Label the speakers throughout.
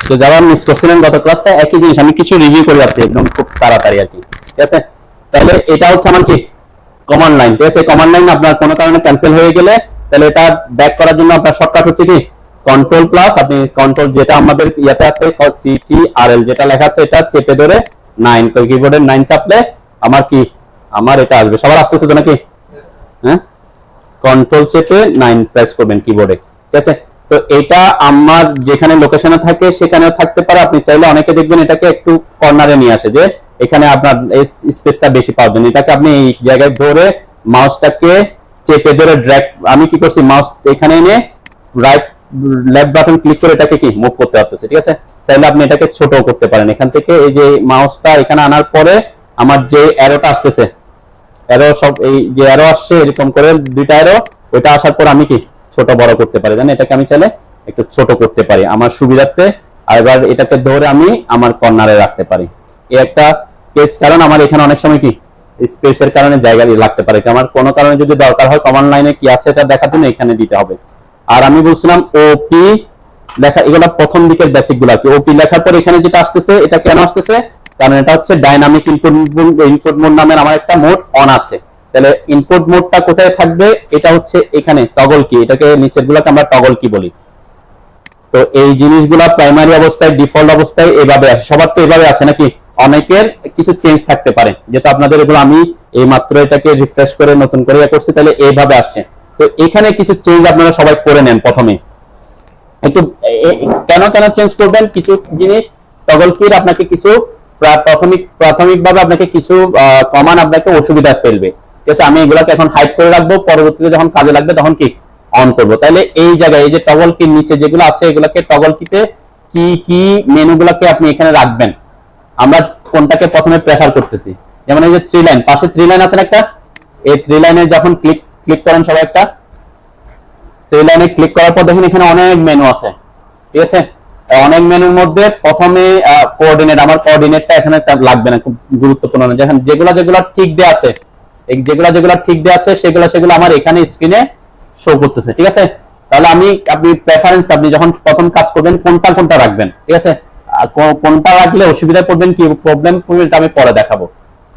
Speaker 1: তো যারা মিস করছিলেন গত ক্লাসে একই জিনিস আমি কিছু রিভিউ করে যাচ্ছি একদম খুব তাড়াতাড়ি আর কি, ঠিক আছে। তাহলে এটা হচ্ছে আমার কি কমান্ড লাইন, ঠিক আছে। কমান্ড লাইন আপনার কোনো কারণে ক্যান্সেল হয়ে গেলে তাহলে এটা ব্যাক করার জন্য আপনার শর্টকাট হচ্ছে কি কন্ট্রোল প্লাস, আপনি কন্ট্রোল যেটা আমাদের ইয়াতে আছে CTRL যেটা লেখা আছে এটা চেপে ধরে 9 কিবোর্ডের 9 চাপলে আমার কি আমার এটা আসবে। সবার আসতেছে তো নাকি? হ্যাঁ, কন্ট্রোল চেপে 9 প্রেস করবেন কিবোর্ডে, ঠিক আছে। তো এটা আমার যেখানে লোকেশনে থাকে সেখানেও থাকতে পারে, আপনি চাইলে অনেকে দেখবেন এটাকে একটু কর্নারে নিয়ে আসে যে এখানে আপনার স্পেসটা বেশি পাবেন, এটাকে আপনি এই জায়গায় ধরে মাউসটাকে চেপে ধরে ড্র্যাগ, আমি কি করছি মাউস এখানে এনে রাইট লেফট বাটন ক্লিক করে এটাকে কি মুভ করতে পারতেছে, ঠিক আছে। চাইলে আপনি এটাকে ছোট করতে পারেন এখান থেকে, এই যে মাউসটা এখানে আনার পরে আমার যে অ্যারোটা আসতেছে, অ্যারো সব এই যে অ্যারো আসছে এরকম করে দুইটা অ্যারো, ওইটা আসার পর আমি কি ছোট বড় করতে পারি, জানেন এটাকে আমি চাইলে একটু ছোট করতে পারি আমার সুবিধার্থে। আর এবার এটাকে ধরে আমি আমার কর্নারে রাখতে পারি, এই একটা কেস। কারণ আমার এখানে অনেক সময় কি স্পেসের কারণে জায়গা লাগতে পারে, আমার কোনো কারণে যদি দরকার হয় কমান্ড লাইনে কি আছে এটা দেখার জন্য এখানে দিতে হবে। আর আমি বলছিলাম ওপি লেখা, এগুলো প্রথম দিকের বেসিক গুলো কি ওপি লেখার পর এখানে যেটা আসতেছে এটা কেন আসতেছে, কারণ এটা হচ্ছে ডাইনামিক ইনপুট মোড নামের আমার একটা মোড অন আছে। তাহলে ইনপুট মোডটা কোথায় থাকবে, এটা হচ্ছে এখানে টগল কি, এটাকে নিচের গুলোকে আমরা টগল কি বলি। তো এই জিনিসগুলো প্রাইমারি অবস্থায় ডিফল্ট অবস্থায় এভাবে আসে, সবার তো এভাবে আছে নাকি, অনেকের কিছু চেঞ্জ থাকতে পারে, যেটা আপনাদের এগুলো আমি এই মাত্র এটাকে রিফ্রেশ করে নতুন করে করছি, তাহলে এইভাবে আসছে। তো এখানে কিছু চেঞ্জ আপনারা সবাই করে নেন প্রথমে, একটু কেন কেন চেঞ্জ করবেন কিছু জিনিস, টগল কির আপনাকে কিছু প্রাথমিকভাবে আপনাকে কিছু কমান্ড আপনাকে অসুবিধা ফেলবে, ঠিক আছে। আমি এগুলাকে এখন হাইড করে রাখবো, পরবর্তীতে যখন কাজে লাগবে তখন কি অন করব। তাহলে এই জায়গায় এই যে টগল কির নিচে যেগুলো আছে এগুলাকে টগল কিতে কি কি মেনুগুলোকে আপনি এখানে রাখবেন, আমরা কোনটাকে প্রথমে প্রেফার করতেছি। যেমন এই যে 3 লাইন, পাশে 3 লাইন আছে না একটা, এই 3 লাইনে যখন ক্লিক করেন সবাই একটা 3 লাইনে ক্লিক করার পর দেখুন এখানে অনেক মেনু আছে, ঠিক আছে। অনেক মেনুর মধ্যে প্রথমে কোঅর্ডিনেট, আমার কোঅর্ডিনেটটা এখানে লাগবে না, খুব গুরুত্বপূর্ণ না। যেখানে যেগুলো ঠিক দেয়া আছে, যেগুলো ঠিক দেয়া আছে সেগুলো আমার এখানে স্ক্রিনে শো করতেছে, ঠিক আছে। তাহলে আপনি প্রেফারেন্স, আপনি যখন প্রথম কাজ করবেন কোনটা রাখবেন, ঠিক আছে। কোনটা রাখলে অসুবিধা পড়বেন, কি প্রবলেম পড়বে এটা আমি পরে দেখাবো।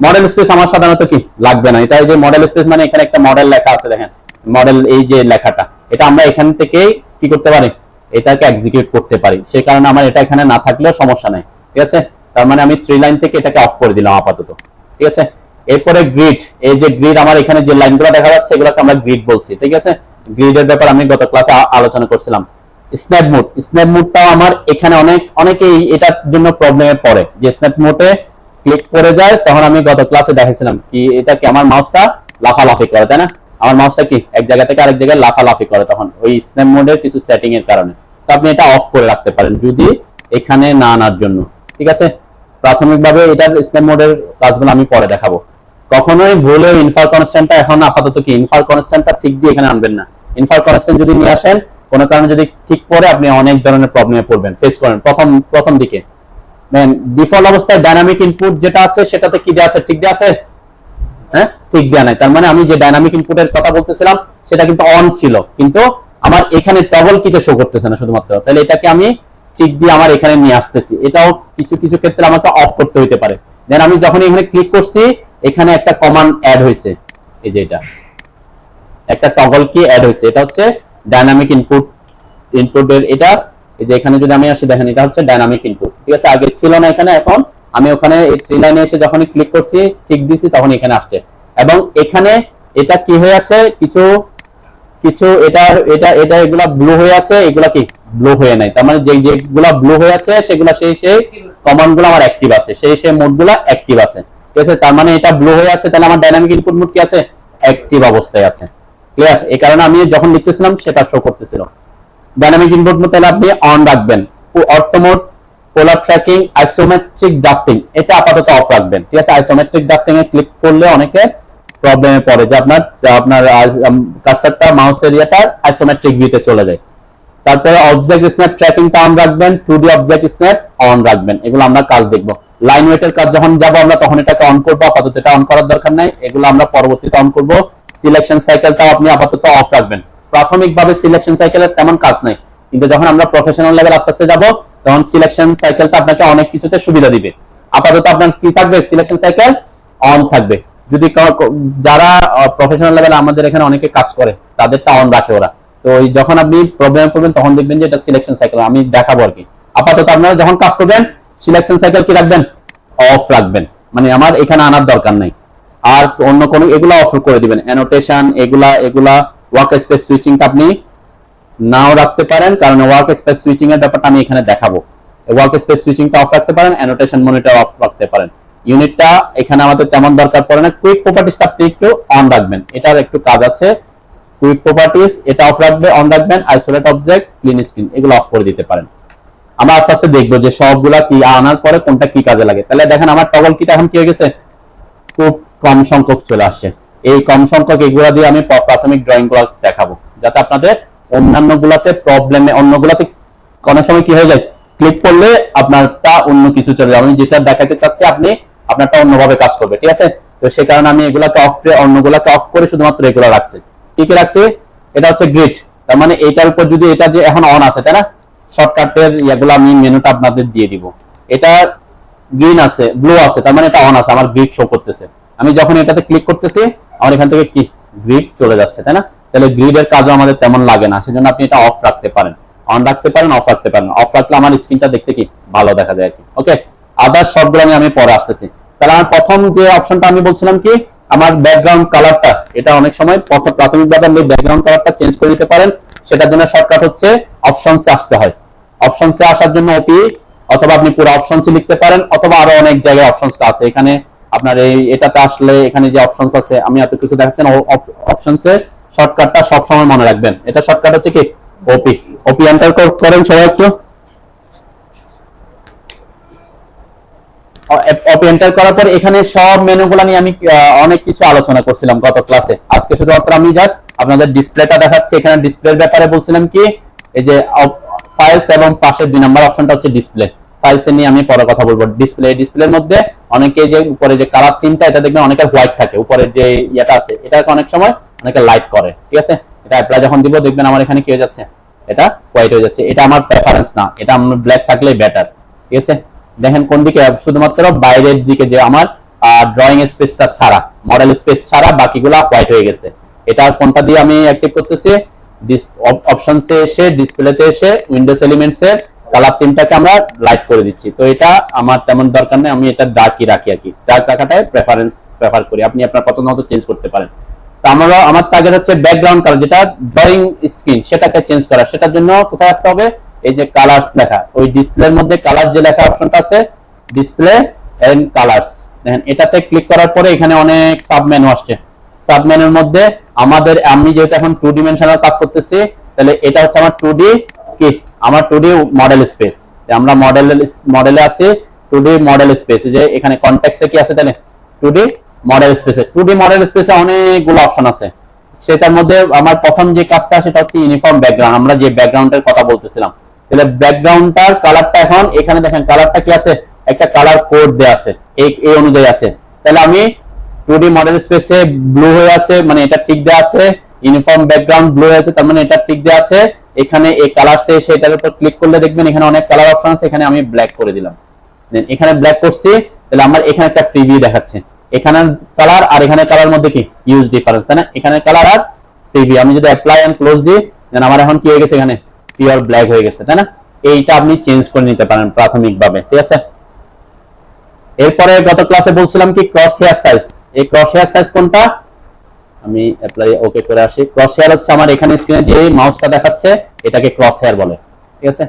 Speaker 1: মডেল স্পেস আমার সাধারণত কি লাগবে না, এটা এই যে মডেল স্পেস মানে এখানে একটা মডেল লেখা আছে দেখেন, মডেল এই যে লেখাটা, এটা আমরা এখান থেকে কি করতে পারি, এটাকে এক্সিকিউট করতে পারি, সেই কারণে আমার এটা এখানে না থাকলেও সমস্যা নাই, ঠিক আছে। তার মানে আমি 3 লাইন থেকে এটাকে অফ করে দিলাম আপাতত, ঠিক আছে। এরপরে গ্রিড, এই যে গ্রিড আমার এখানে যে লাইনগুলো দেখা যাচ্ছে এগুলোকে আমরা গ্রিড বলছি, ঠিক আছে। গ্রিডের ব্যাপার আমি গত ক্লাসে আলোচনা করছিলাম। স্ন্যাপ মোডটাও আমার এখানে অনেকেই এটার জন্য প্রবলেমে পড়ে, যে স্ন্যাপ মোডে ক্লিক করে যায়, তখন আমি গত ক্লাসে দেখাইছিলাম কি এটা কি আমার মাউসটা লাফালাফি করে, তাই না। আমার মাউসটা কি এক জায়গা থেকে আরেক জায়গায় লাফালাফি করে, তখন ওই স্ন্যাপ মোডের কিছু সেটিং এর কারণে। তো আপনি এটা অফ করে রাখতে পারেন যদি এখানে না আনার জন্য, ঠিক আছে। প্রাথমিকভাবে এটার স্ন্যাপ মোডের কাজগুলো আমি পরে দেখাবো। কখনোই ভুলে ইনফার কনস্ট্যান্টটা এখন আপাতত কি ইনফার কনস্ট্যান্টটা ঠিক দিয়ে এখানে আনবেন না। ইনফার কনস্ট্যান্ট যদি নিয়ে আসেন কোনো কারণে যদি ঠিক পড়ে আপনি অনেক ধরনের প্রবলেমে পড়বেন, ফেস করেন প্রথম দিকে। ডিফল্ট অবস্থায় ডাইনামিক ইনপুট যেটা আছে সেটাতে কি দেয়া আছে, ঠিক দেয়া আছে, হ্যাঁ ঠিক দেয়া নাই। তার মানে আমি যে ডাইনামিক ইনপুটের কথা বলতেছিলাম সেটা কিন্তু অন ছিল, কিন্তু আমার এখানে টগল কিতে শো করতেছে না শুধুমাত্র, তাহলে এটাকে আমি ঠিক দিয়ে আমার এখানে নিয়ে আসতেছি। এটাও কিছু কিছু ক্ষেত্রে আমাকে অফ করতে হইতে পারে। দেন আমি যখন এখানে ক্লিক করছি এখানে একটা কমান্ড অ্যাড হয়েছে, এই যে এটা একটা টগল কি অ্যাড হয়েছে, এটা হচ্ছে ডাইনামিক ইনপুটের এটা, এই যে এখানে যদি আমি আসি দেখেন এটা হচ্ছে ডাইনামিক ইনপুট, ঠিক আছে। আগে ছিল না এখানে, এখন আমি ওখানে এই 3 লাইনে এসে যখন ক্লিক করছি ঠিক দিছি তখন এখানে আসছে। এবং এখানে এটা কি হয়ে আছে, কিছু এটা এগুলা ব্লু হয়ে আছে, এগুলা কি ব্লু হয়ে নাই। তার মানে যেগুলা ব্লু হয়ে আছে সেগুলা সেই কমান্ড গুলো আমার অ্যাক্টিভ আছে, সেই মোডগুলো অ্যাক্টিভ আছে, ঠিক আছে। তার মানে এটা ব্লু হয়ে আছে, তাহলে আমার ডাইনামিক ইনপুট মোড কি আছে, অ্যাক্টিভ অবস্থায় আছে, ক্লিয়ার। এই কারণে আমি যখন লিখতেছিলাম সেটা শো করতেছিল। ডাইনামিক ইনপুট মোড তাহলে আপনি অন রাখবেন। অর্থ মোড, পোলার ট্র্যাকিং, আইসোমেট্রিক ড্রাফটিং এটা আপাতত অফ রাখবেন, ঠিক আছে। আইসোমেট্রিক ড্রাফটিং এ ক্লিক করলে অনেকে প্রবলেমে পড়ে যে আপনার কার্সারটা মাউস এরিয়াটা আইসোমেট্রিক ভিউতে চলে যায়। তারপরে অবজেক্ট স্ন্যাপ ট্র্যাকিংটা অন রাখবেন, 2D অবজেক্ট স্ন্যাপ অন রাখবেন, এগুলো আমরা কাজ দেখব। লাইন ওয়েটের কাজ যখন যাব আমরা তখন এটাকে অন করব, আপাতত এটা অন করার দরকার নাই, এগুলো আমরা পরবর্তীতে অন করব। সিলেকশন সাইকেলটাও আপনি আপাতত অফ রাখবেন। প্রাথমিকভাবে সিলেকশন সাইকেলের তেমন কাজ নাই, কিন্তু যখন আমরা প্রফেশনাল লেভেল আস্তে আস্তে যাব তখন সিলেকশন সাইকেলটা আপনাকে অনেক কিছুতে সুবিধা দিবে। আপাতত আপনার কি থাকবে, সিলেকশন সাইকেল অন থাকবে। যদি যারা প্রফেশনাল লেভেলে আমাদের এখানে অনেকে কাজ করে তাদেরটা অন রাখে ওরা, তো যখন আপনি প্রবলেম করবেন তখন দেখবেন যে এটা সিলেকশন সাইকেল, আমি দেখাবো আর কি। আপাতত আপনারা যখন কাজ করবেন সিলেকশন সাইকেল কি রাখবেন, অফ রাখবেন, মানে আমার এখানে আনার দরকার নাই। আর অন্য কোনো এগুলা অফ করে দিবেন, অ্যানোটেশন এগুলা ওয়ার্ক স্পেস সুইচিংটা আপনি নাও রাখতে পারেন, কারণ ওয়ার্ক স্পেস সুইচিং এর ব্যাপারটা আমি এখানে দেখাবো। ওয়ার্ক স্পেস সুইচিংটা অফ রাখতে পারেন, অ্যানোটেশন মনিটর অফ রাখতে পারেন। ইউনিটটা এখানে আমাদের তেমন দরকার পড়ে না। কুইক প্রপার্টিসটা আপনি একটু অন রাখবেন, এটার একটু কাজ আছে। কুইক প্রপার্টিস এটা অফ রাখবে, অন রাখবেন। আইসোলেট অবজেক্ট, ক্লিন স্ক্রিন এগুলো অফ করে দিতে পারেন। আমরা আস্তে আস্তে দেখবো যে সবগুলা কি আনার পরে কোনটা কি কাজে লাগে। তাহলে দেখেন আমার টগল কিটা এখন কি হয়ে গেছে, খুব কম সংখ্যক চলে আসছে। এই কম সংখ্যক এগুলা দিয়ে আমি প্রাথমিক ড্রয়িং গুলো দেখাবো, যাতে আপনাদের অন্যান্য গুলাতে প্রবলেমে অন্যগুলাতে অনেক সময় কি হয়ে যায়, ক্লিক করলে আপনারটা অন্য কিছু চলে যাবে। আমি যেটা দেখাতে চাচ্ছি আপনি আপনারটা অন্যভাবে কাজ করবে, ঠিক আছে। তো সেই কারণে আমি এগুলাকে অফ অন্যগুলাকে অফ করে শুধুমাত্র এগুলো রাখছি। কি কি রাখছি, এটা হচ্ছে গ্রিড, তার মানে এইটার উপর যদি এটা যে এখন অন আছে তাই না, শর্টকাটের ইয়াগুলো আমি মেনুটা আপনাদের দিয়ে দিব। এটা গ্রিন আছে, ব্লু আছে, তার মানে এটা অন আছে, আমার গ্রিড শো করতেছে। আমি যখন এটাতে ক্লিক করতেছি আমার এখান থেকে কি গ্রিড চলে যাচ্ছে, তাই না। তাহলে গ্রিডের কাজও আমাদের তেমন লাগে না, সেজন্য আপনি এটা অফ রাখতে পারেন, অন রাখতে পারেন, অফ রাখতে পারেন। অফ রাখলে আমার স্ক্রিনটা দেখতে কি ভালো দেখা যায় আর কি। ওকে, আদার সবগুলো আমি পরে আসতেছি। তাহলে আমার প্রথম যে অপশনটা আমি বলছিলাম কি, আমার ব্যাকগ্রাউন্ড কালারটা, এটা অনেক সময় প্রাথমিকভাবে আপনি ব্যাকগ্রাউন্ড কালারটা চেঞ্জ করে দিতে পারেন। সেটার জন্য শর্টকাট হচ্ছে অপশনসে আসতে হয়। অপশনসে আসার জন্য ওপি, অথবা আপনি পুরো অপশনসে লিখতে পারেন, অথবা আরো অনেক জায়গায় অপশনসটা আছে। এখানে আপনার এটাতে আসলে এখানে যে অপশনস আছে, আমি এত কিছু দেখাচ্ছি না। অপশনসে শর্টকাটটা সব সময় মনে রাখবেন, এটা শর্টকাট হচ্ছে কি ওপি। ওপি এন্টার করেন সবাই একটু। ওপি এন্টার করার পর এখানে সব মেনুগুলো নিয়ে আমি অনেক কিছু আলোচনা করছিলাম গত ক্লাসে। আজকে শুধুমাত্র আমি জাস্ট আপনাদের ডিসপ্লেটা দেখাচ্ছি। এখানে ডিসপ্লের ব্যাপারে বলছিলাম কি, এই যে ফাইলস এবং পাশের 2 নম্বর অপশনটা হচ্ছে ডিসপ্লে। ফাইলস নিয়ে আমি পরে কথা বলবো। ডিসপ্লের মধ্যে অনেকে যে উপরে যে কালার থিমটা, এটা দেখবেন অনেকের হোয়াইট থাকে, উপরে যে ইয়েটা আছে এটাকে অনেক সময় অনেকে লাইট করে, ঠিক আছে। এটা অ্যাপ্লাই যখন দিব দেখবেন আমার এখানে কি হয়ে যাচ্ছে, এটা হোয়াইট হয়ে যাচ্ছে। এটা আমার প্রেফারেন্স না, এটা আমার ব্ল্যাক থাকলে বেটার, ঠিক আছে। দেখেন কোন দিকে, শুধুমাত্র বাইরের দিকে যে আমার ড্রয়িং স্পেসটা ছাড়া, মডেল স্পেস ছাড়া বাকিগুলা হোয়াইট হয়ে গেছে। এটা কোনটা দিয়ে আমি অ্যাক্টিভ করতেছি, অপশনসে এসে ডিসপ্লেতে এসে উইন্ডোজ এলিমেন্টস এর কালার থিমটাকে আমরা লাইট করে দিচ্ছি। তো এটা আমার তেমন দরকার নেই, আমি এটা ডার্কই রাখি আর কি। ডার্ক রাখাটাই প্রেফার করি, আপনি আপনার পছন্দ মতো চেঞ্জ করতে পারেন। তো আমার টার্গেট হচ্ছে ব্যাকগ্রাউন্ড কালার, যেটা ড্রয়িং স্ক্রিন সেটাকে চেঞ্জ করা। সেটার জন্য কোথায় আসতে হবে, এই যে কালারস লেখা, ওই ডিসপ্লের মধ্যে কালার যে লেখা অপশনটা আছে, ডিসপ্লে এন্ড কালারস, দেখেন এটাতে ক্লিক করার পরে এখানে অনেক সাব মেনু আসছে। সাব মেনুর মধ্যে আমি যেহেতু এখন 2 ডিমেনশনাল কাজ করতেছি, তাহলে এটা হচ্ছে আমার 2D কি, আমার 2D মডেল স্পেস। আমরা মডেলে আছে 2D মডেল স্পেস, যে এখানে কনটেক্সটে কি আছে, তাহলে 2D মডেল স্পেসে। 2D মডেল স্পেসে অনেকগুলো অপশন আছে। সেটার মধ্যে আমার প্রথম যে কাজটা সেটা হচ্ছে ইউনিফর্ম ব্যাকগ্রাউন্ড, আমরা যে ব্যাকগ্রাউন্ডের কথা বলতেছিলাম। তাহলে ব্যাকগ্রাউন্ডটার কালারটা এখন এখানে দেখেন কালারটা কি আছে, একটা কালার কোড দেয়া আছে, এই অনুযায়ী আছে। তাহলে আমি 2D মডেল স্পেসে ব্লু হয়ে আছে, মানে এটা ঠিক দেয়া আছে। ইউনিফর্ম ব্যাকগ্রাউন্ড ব্লু হয়ে আছে, তার মানে এটা ঠিক দেয়া আছে। এখানে এই কালারসে সেটার উপর ক্লিক করলে দেখবেন এখানে অনেক কালার অপশন আছে, এখানে আমি ব্ল্যাক করে দিলাম। দেন এখানে ব্ল্যাক করছি, তাহলে আমার এখানে একটা প্রিভিউ দেখাচ্ছে। এখানে কালার আর এখানে কালার মধ্যে কি ইউজ ডিফারেন্স, তাই না। এখানে কালার আর প্রিভিউ, আমি যদি অ্যাপ্লাই এন্ড ক্লোজ দিই, দেন আমার এখন কি হয়ে গেছে, এখানে পিওর ব্ল্যাক হয়ে গেছে, তাই না। এইটা আপনি চেঞ্জ করে নিতে পারেন প্রাথমিকভাবে, ঠিক আছে। এরপরে গত ক্লাসে বলছিলাম কি ক্রস হেয়ার সাইজ। এই ক্রস হেয়ার সাইজ কোনটা, আমি অ্যাপ্লাই ওকে করে আসি। ক্রস হেয়ার হচ্ছে আমার এখানে স্ক্রিনে যে মাউসটা দেখাচ্ছে এটাকে ক্রস হেয়ার বলে, ঠিক আছে।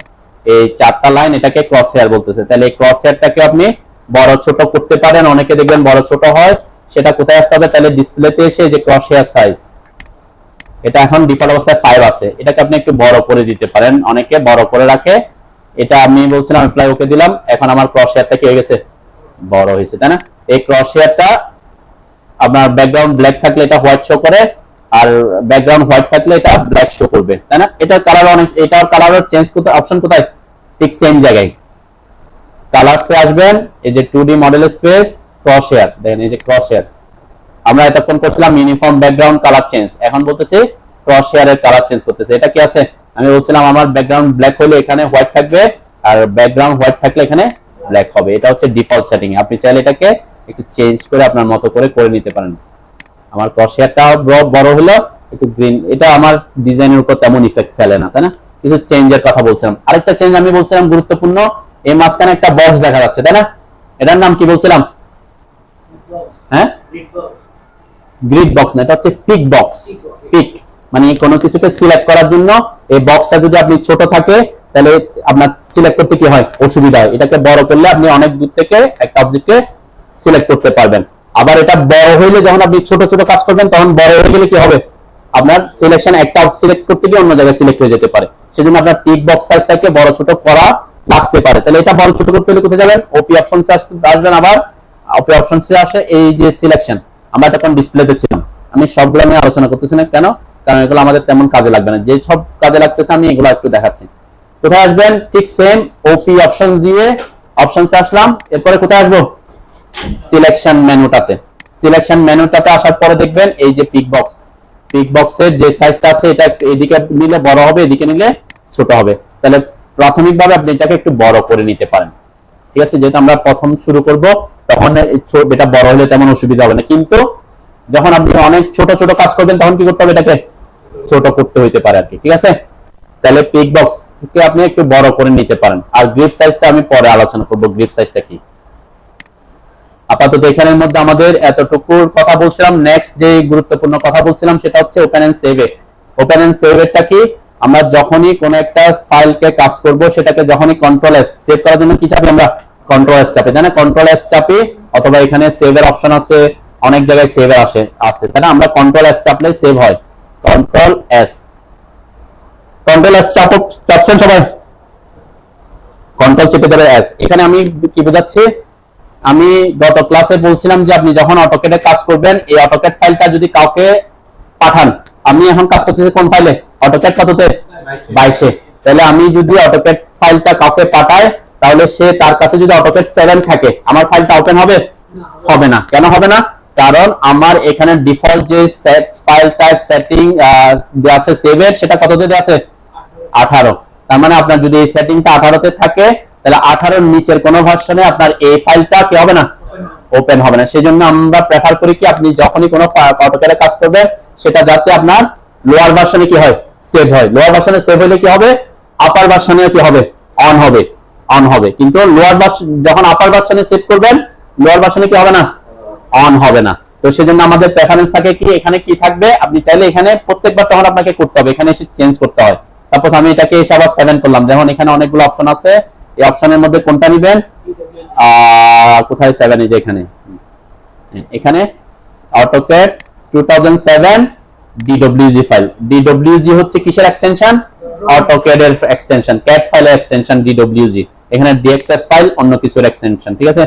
Speaker 1: এই 4টা লাইন এটাকে ক্রস হেয়ার বলতেছে। তাহলে এই ক্রস হেয়ারটাকে আপনি বড় ছোট করতে পারেন, অনেকে দেখবেন বড় ছোট হয়। সেটা কোথায় আসতে হবে, তাহলে ডিসপ্লেতে এসে যে ক্রস হেয়ার সাইজ, এটা এখন ডিফল্ট অবস্থায় 5 আছে, এটাকে আপনি একটু বড় করে দিতে পারেন, অনেকে বড় করে রাখে। এটা আমি বলছিলাম অ্যাপ্লাই ওকে দিলাম, এখন আমার ক্রস হেয়ারটা কি হয়ে গেছে, বড় হয়েছে, তাই না। এই ক্রস হেয়ারটা আপনার ব্যাকগ্রাউন্ড ব্ল্যাক থাকলে এটা হোয়াইট শো করে, আর ব্যাকগ্রাউন্ড হোয়াইট থাকলে এটা ব্ল্যাক শো করবে, তাই না। এটার কালার এটার কালারের চেঞ্জ করতে অপশন কোথায়, ঠিক সেম জায়গায় কালারসে আসবেন, এই যে 2D model space cross hair, দেখেন এই যে ক্রস হেয়ার। আমরা এতক্ষণ করছিলাম ইউনিফর্ম ব্যাকগ্রাউন্ড কালার চেঞ্জ, এখন বলতেছি ক্রস হেয়ারের কালার চেঞ্জ করতেছে। এটা কি আছে, আমি বলছিলাম আমার ব্যাকগ্রাউন্ড ব্ল্যাক হলে এখানে হোয়াইট থাকবে, আর ব্যাকগ্রাউন্ড হোয়াইট থাকলে এখানে ব্ল্যাক হবে। এটা হচ্ছে ডিফল্ট সেটিং। আপনি চাইলে এটাকে একটু চেঞ্জ করে আপনার মতো করে নিতে পারেন। আমার ক্রসহেয়ারটা বড় হলো, একটু গ্রিন, এটা আমার ডিজাইনের উপর তেমন ইফেক্ট ফেলে না, তাই না? কিছু চেঞ্জের কথা বলছিলাম। আরেকটা চেঞ্জ আমি বলছিলাম গুরুত্বপূর্ণ, এই মাঝখানে একটা বক্স দেখা যাচ্ছে, তাই না? এটার নাম কি বলছিলাম? হ্যাঁ, গ্রিড বক্স না, এটা হচ্ছে পিক বক্স। পিক মানে কোনো কিছুকে সিলেক্ট করার জন্য এই বক্সটা যদি আপনি ছোট থাকে তাহলে আপনার সিলেক্ট করতে কি হয়, অসুবিধা হয়। এটাকে বড় করলে আপনি অনেক দূর থেকে একটা অবজেক্টকে সিলেক্ট করতে পারবেন। আবার এটা বড় হইলে যখন আপনি ছোট ছোট কাজ করবেন তখন বড় হয়ে গেলে কি হবে, আপনার সিলেকশন একটা সিলেক্ট করতে গিয়ে অন্য জায়গায় সিলেক্ট হয়ে যেতে পারে। সেজন্য আপনার পিক বক্স সাইজটাকে বড় ছোট করা লাগতে পারে। তাহলে এটা বড় ছোট করতে হলে কোথায় যাবেন, ওপি অপশনসে আসবেন। আবার ওপি অপশনসে আসে এই যে সিলেকশন, আমরা তখন ডিসপ্লেতে ছিলাম, আমি সবগুলো নিয়ে আলোচনা করতেছি না, কেন? কারণ এগুলো আমাদের তেমন কাজে লাগবে না। যে সব কাজে লাগতেছে আমি এগুলো একটু দেখাচ্ছি। কোথায় আসবেন, ঠিক সেম ওপি অপশনস দিয়ে অপশনসে আসলাম। এরপরে কোথায় আসবো, সিলেকশন মেনুটাতে। সিলেকশন মেনুটাতে আসার পরে দেখবেন এই যে পিক বক্স, পিক বক্সের যে সাইজটা আছে এটা এদিকে নিলে বড় হবে, এদিকে নিলে ছোট হবে। তাহলে প্রাথমিকভাবে আপনি এটাকে একটু বড় করে নিতে পারেন, ঠিক আছে? যেহেতু আমরা প্রথম শুরু করব তখন এটা বড় হলে তেমন অসুবিধা হবে না, কিন্তু যখন আপনি অনেক ছোট ছোট কাজ করবেন তখন কি করতে হবে, এটাকে ছোট করতে হইতে পারে আর কি, ঠিক আছে? তাহলে পিক বক্সকে আপনি একটু বড় করে নিতে পারেন। আর গ্রিপ সাইজটা আমি পরে আলোচনা করব, গ্রিপ সাইজটা কি। আপাতত এখানের মধ্যে আমাদের এতটুকুর কথা বলছিলাম। নেক্সট যে গুরুত্বপূর্ণ কথা বলছিলাম সেটা হচ্ছে ওপেন এন্ড সেভ এ। ওপেন এন্ড সেভ এরটা কি, আমরা যখনই কোনো একটা ফাইলকে কাজ করব সেটাকে যখনই কন্ট্রোল এস, সেভ করার জন্য কি চাপি আমরা, কন্ট্রোল এস চাপি, তাই না? কন্ট্রোল এস চাপি, অথবা এখানে সেভ এর অপশন আছে, অনেক জায়গায় সেভ এর আছে, তাই না? আমরা কন্ট্রোল এস চাপলে সেভ হয়। কন্ট্রোল এস, কন্ট্রোল এস চাপছেন সবাই? কন্ট্রোল চেপে ধরে এস। এখানে আমি কি বোঝাচ্ছি, আমি গত ক্লাসে বলছিলাম যে আপনি যখন অটোক্যাডে কাজ করবেন, এই অটোক্যাড ফাইলটা যদি কাউকে পাঠান, আমি এখন কাজ করতেছি কোন ফাইলে, অটোক্যাড কততে, 22 এ। তাহলে আমি যদি অটোক্যাড ফাইলটা কাউকে পাঠাই তাহলে সে তার কাছে যদি অটোক্যাড 7 থাকে, আমার ফাইলটা ওপেন হবে, হবে না। কেন হবে না? কারণ আমার এখানে ডিফল্ট যে সেট ফাইল টাইপ সেটিং দেয়া আছে সেভের, সেটা কততে দেয়া আছে, 18। তার মানে আপনার যদি এই সেটিংটা 18 তে থাকে তাহলে 18 এর নিচের কোন ভার্সনে আপনার এই ফাইলটা কি হবে না, ওপেন হবে না। সেজন্য আমরা প্রেফার করি কি, আপনি যখনই কোনো অটোক্যাডে কাজ করবেন সেটা যাতে আপনার লোয়ার ভার্সনে কি হয়, সেভ হয়। লোয়ার ভার্সনে সেভ হলে কি হবে, আপার ভার্সনে কি হবে, অন হবে, অন হবে। কিন্তু লোয়ার ভার্সন যখন আপার ভার্সনে সেভ করবেন, লোয়ার ভার্সনে কি হবে না, অন হবে না। তো সেজন্য আমাদের প্রেফারেন্স থাকে কি, এখানে কি থাকবে, আপনি চাইলে এখানে প্রত্যেকবার তখন আপনাকে করতে হবে, এখানে এসে চেঞ্জ করতে হয়। সাপোজ আমি এটাকে এসে আবার 7 করলাম, যেমন এখানে অনেকগুলো অপশন আছে, এই অপশনের মধ্যে কোনটা নেবেন, কোথায় 7, এই যে এখানে, এখানে AutoCAD 2007 DWG ফাইল। DWG হচ্ছে কিসের এক্সটেনশন, AutoCAD এর এক্সটেনশন, CAD ফাইলের এক্সটেনশন DWG। এখানে DXF ফাইল অন্য কিছুর এক্সটেনশন, ঠিক আছে?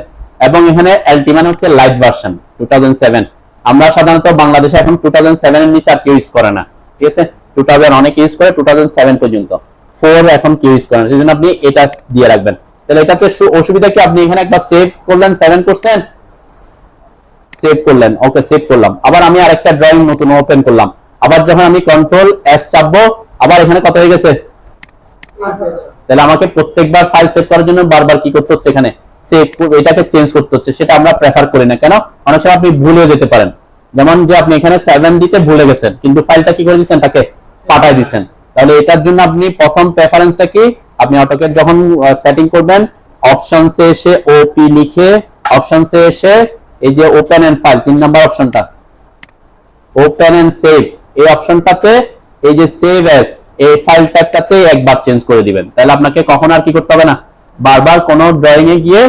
Speaker 1: এবং এখানে LT মানে হচ্ছে লাইট ভার্সন 2007। আমরা সাধারণত বাংলাদেশে এখন 2007 এর নিচে আর কেউ ইউজ করে না, ঠিক আছে? 2000 অনেক ইউজ করে, 2007 পর্যন্ত, 4 এখন কেউ ইউজ করে না। সেজন্য আপনি এটা দিয়ে রাখবেন। তাহলে এটাতে অসুবিধা কি, আপনি এখানে একটা সেভ করলেন, 7 করছেন, সেভ করলেন, ওকে সেভ করলাম। আবার আমি আরেকটা ড্রয়িং নতুন ওপেন করলাম, আবার যখন আমি কন্ট্রোল এস চাপবো, আবার এখানে কত হয়ে গেছে, তাহলে আমাকে প্রত্যেকবার ফাইল সেভ করার জন্য বারবার কি করতে হচ্ছে, এখানে সেভ, এটাকে চেঞ্জ করতে হচ্ছে। সেটা আমরা প্রেফার করি না। কেন? অনেক সময় আপনি ভুলেও যেতে পারেন, যেমন যে আপনি এখানে 7 দিতে ভুলে গেছেন কিন্তু ফাইলটা কি করে দিয়েছেন, তাকে পাঠাই দিয়েছেন। তাহলে এটার জন্য আপনি প্রথম প্রেফারেন্সটা কি, আপনি অটোক্যাড যখন সেটিং করবেন, অপশনসে এসে ওপি লিখে, অপশনসে এসে এই যে ওপেন এন্ড ফাইল 3 নাম্বার অপশনটা, ওপেন এন্ড সেভ, এই অপশনটাতে এই যে সেভ এস, এই ফাইল টাইপটাতে একবার চেঞ্জ করে দিবেন। তাহলে আপনাকে কখনো আর কি করতে হবে না, বারবার কোন ড্রয়িং এ গিয়ে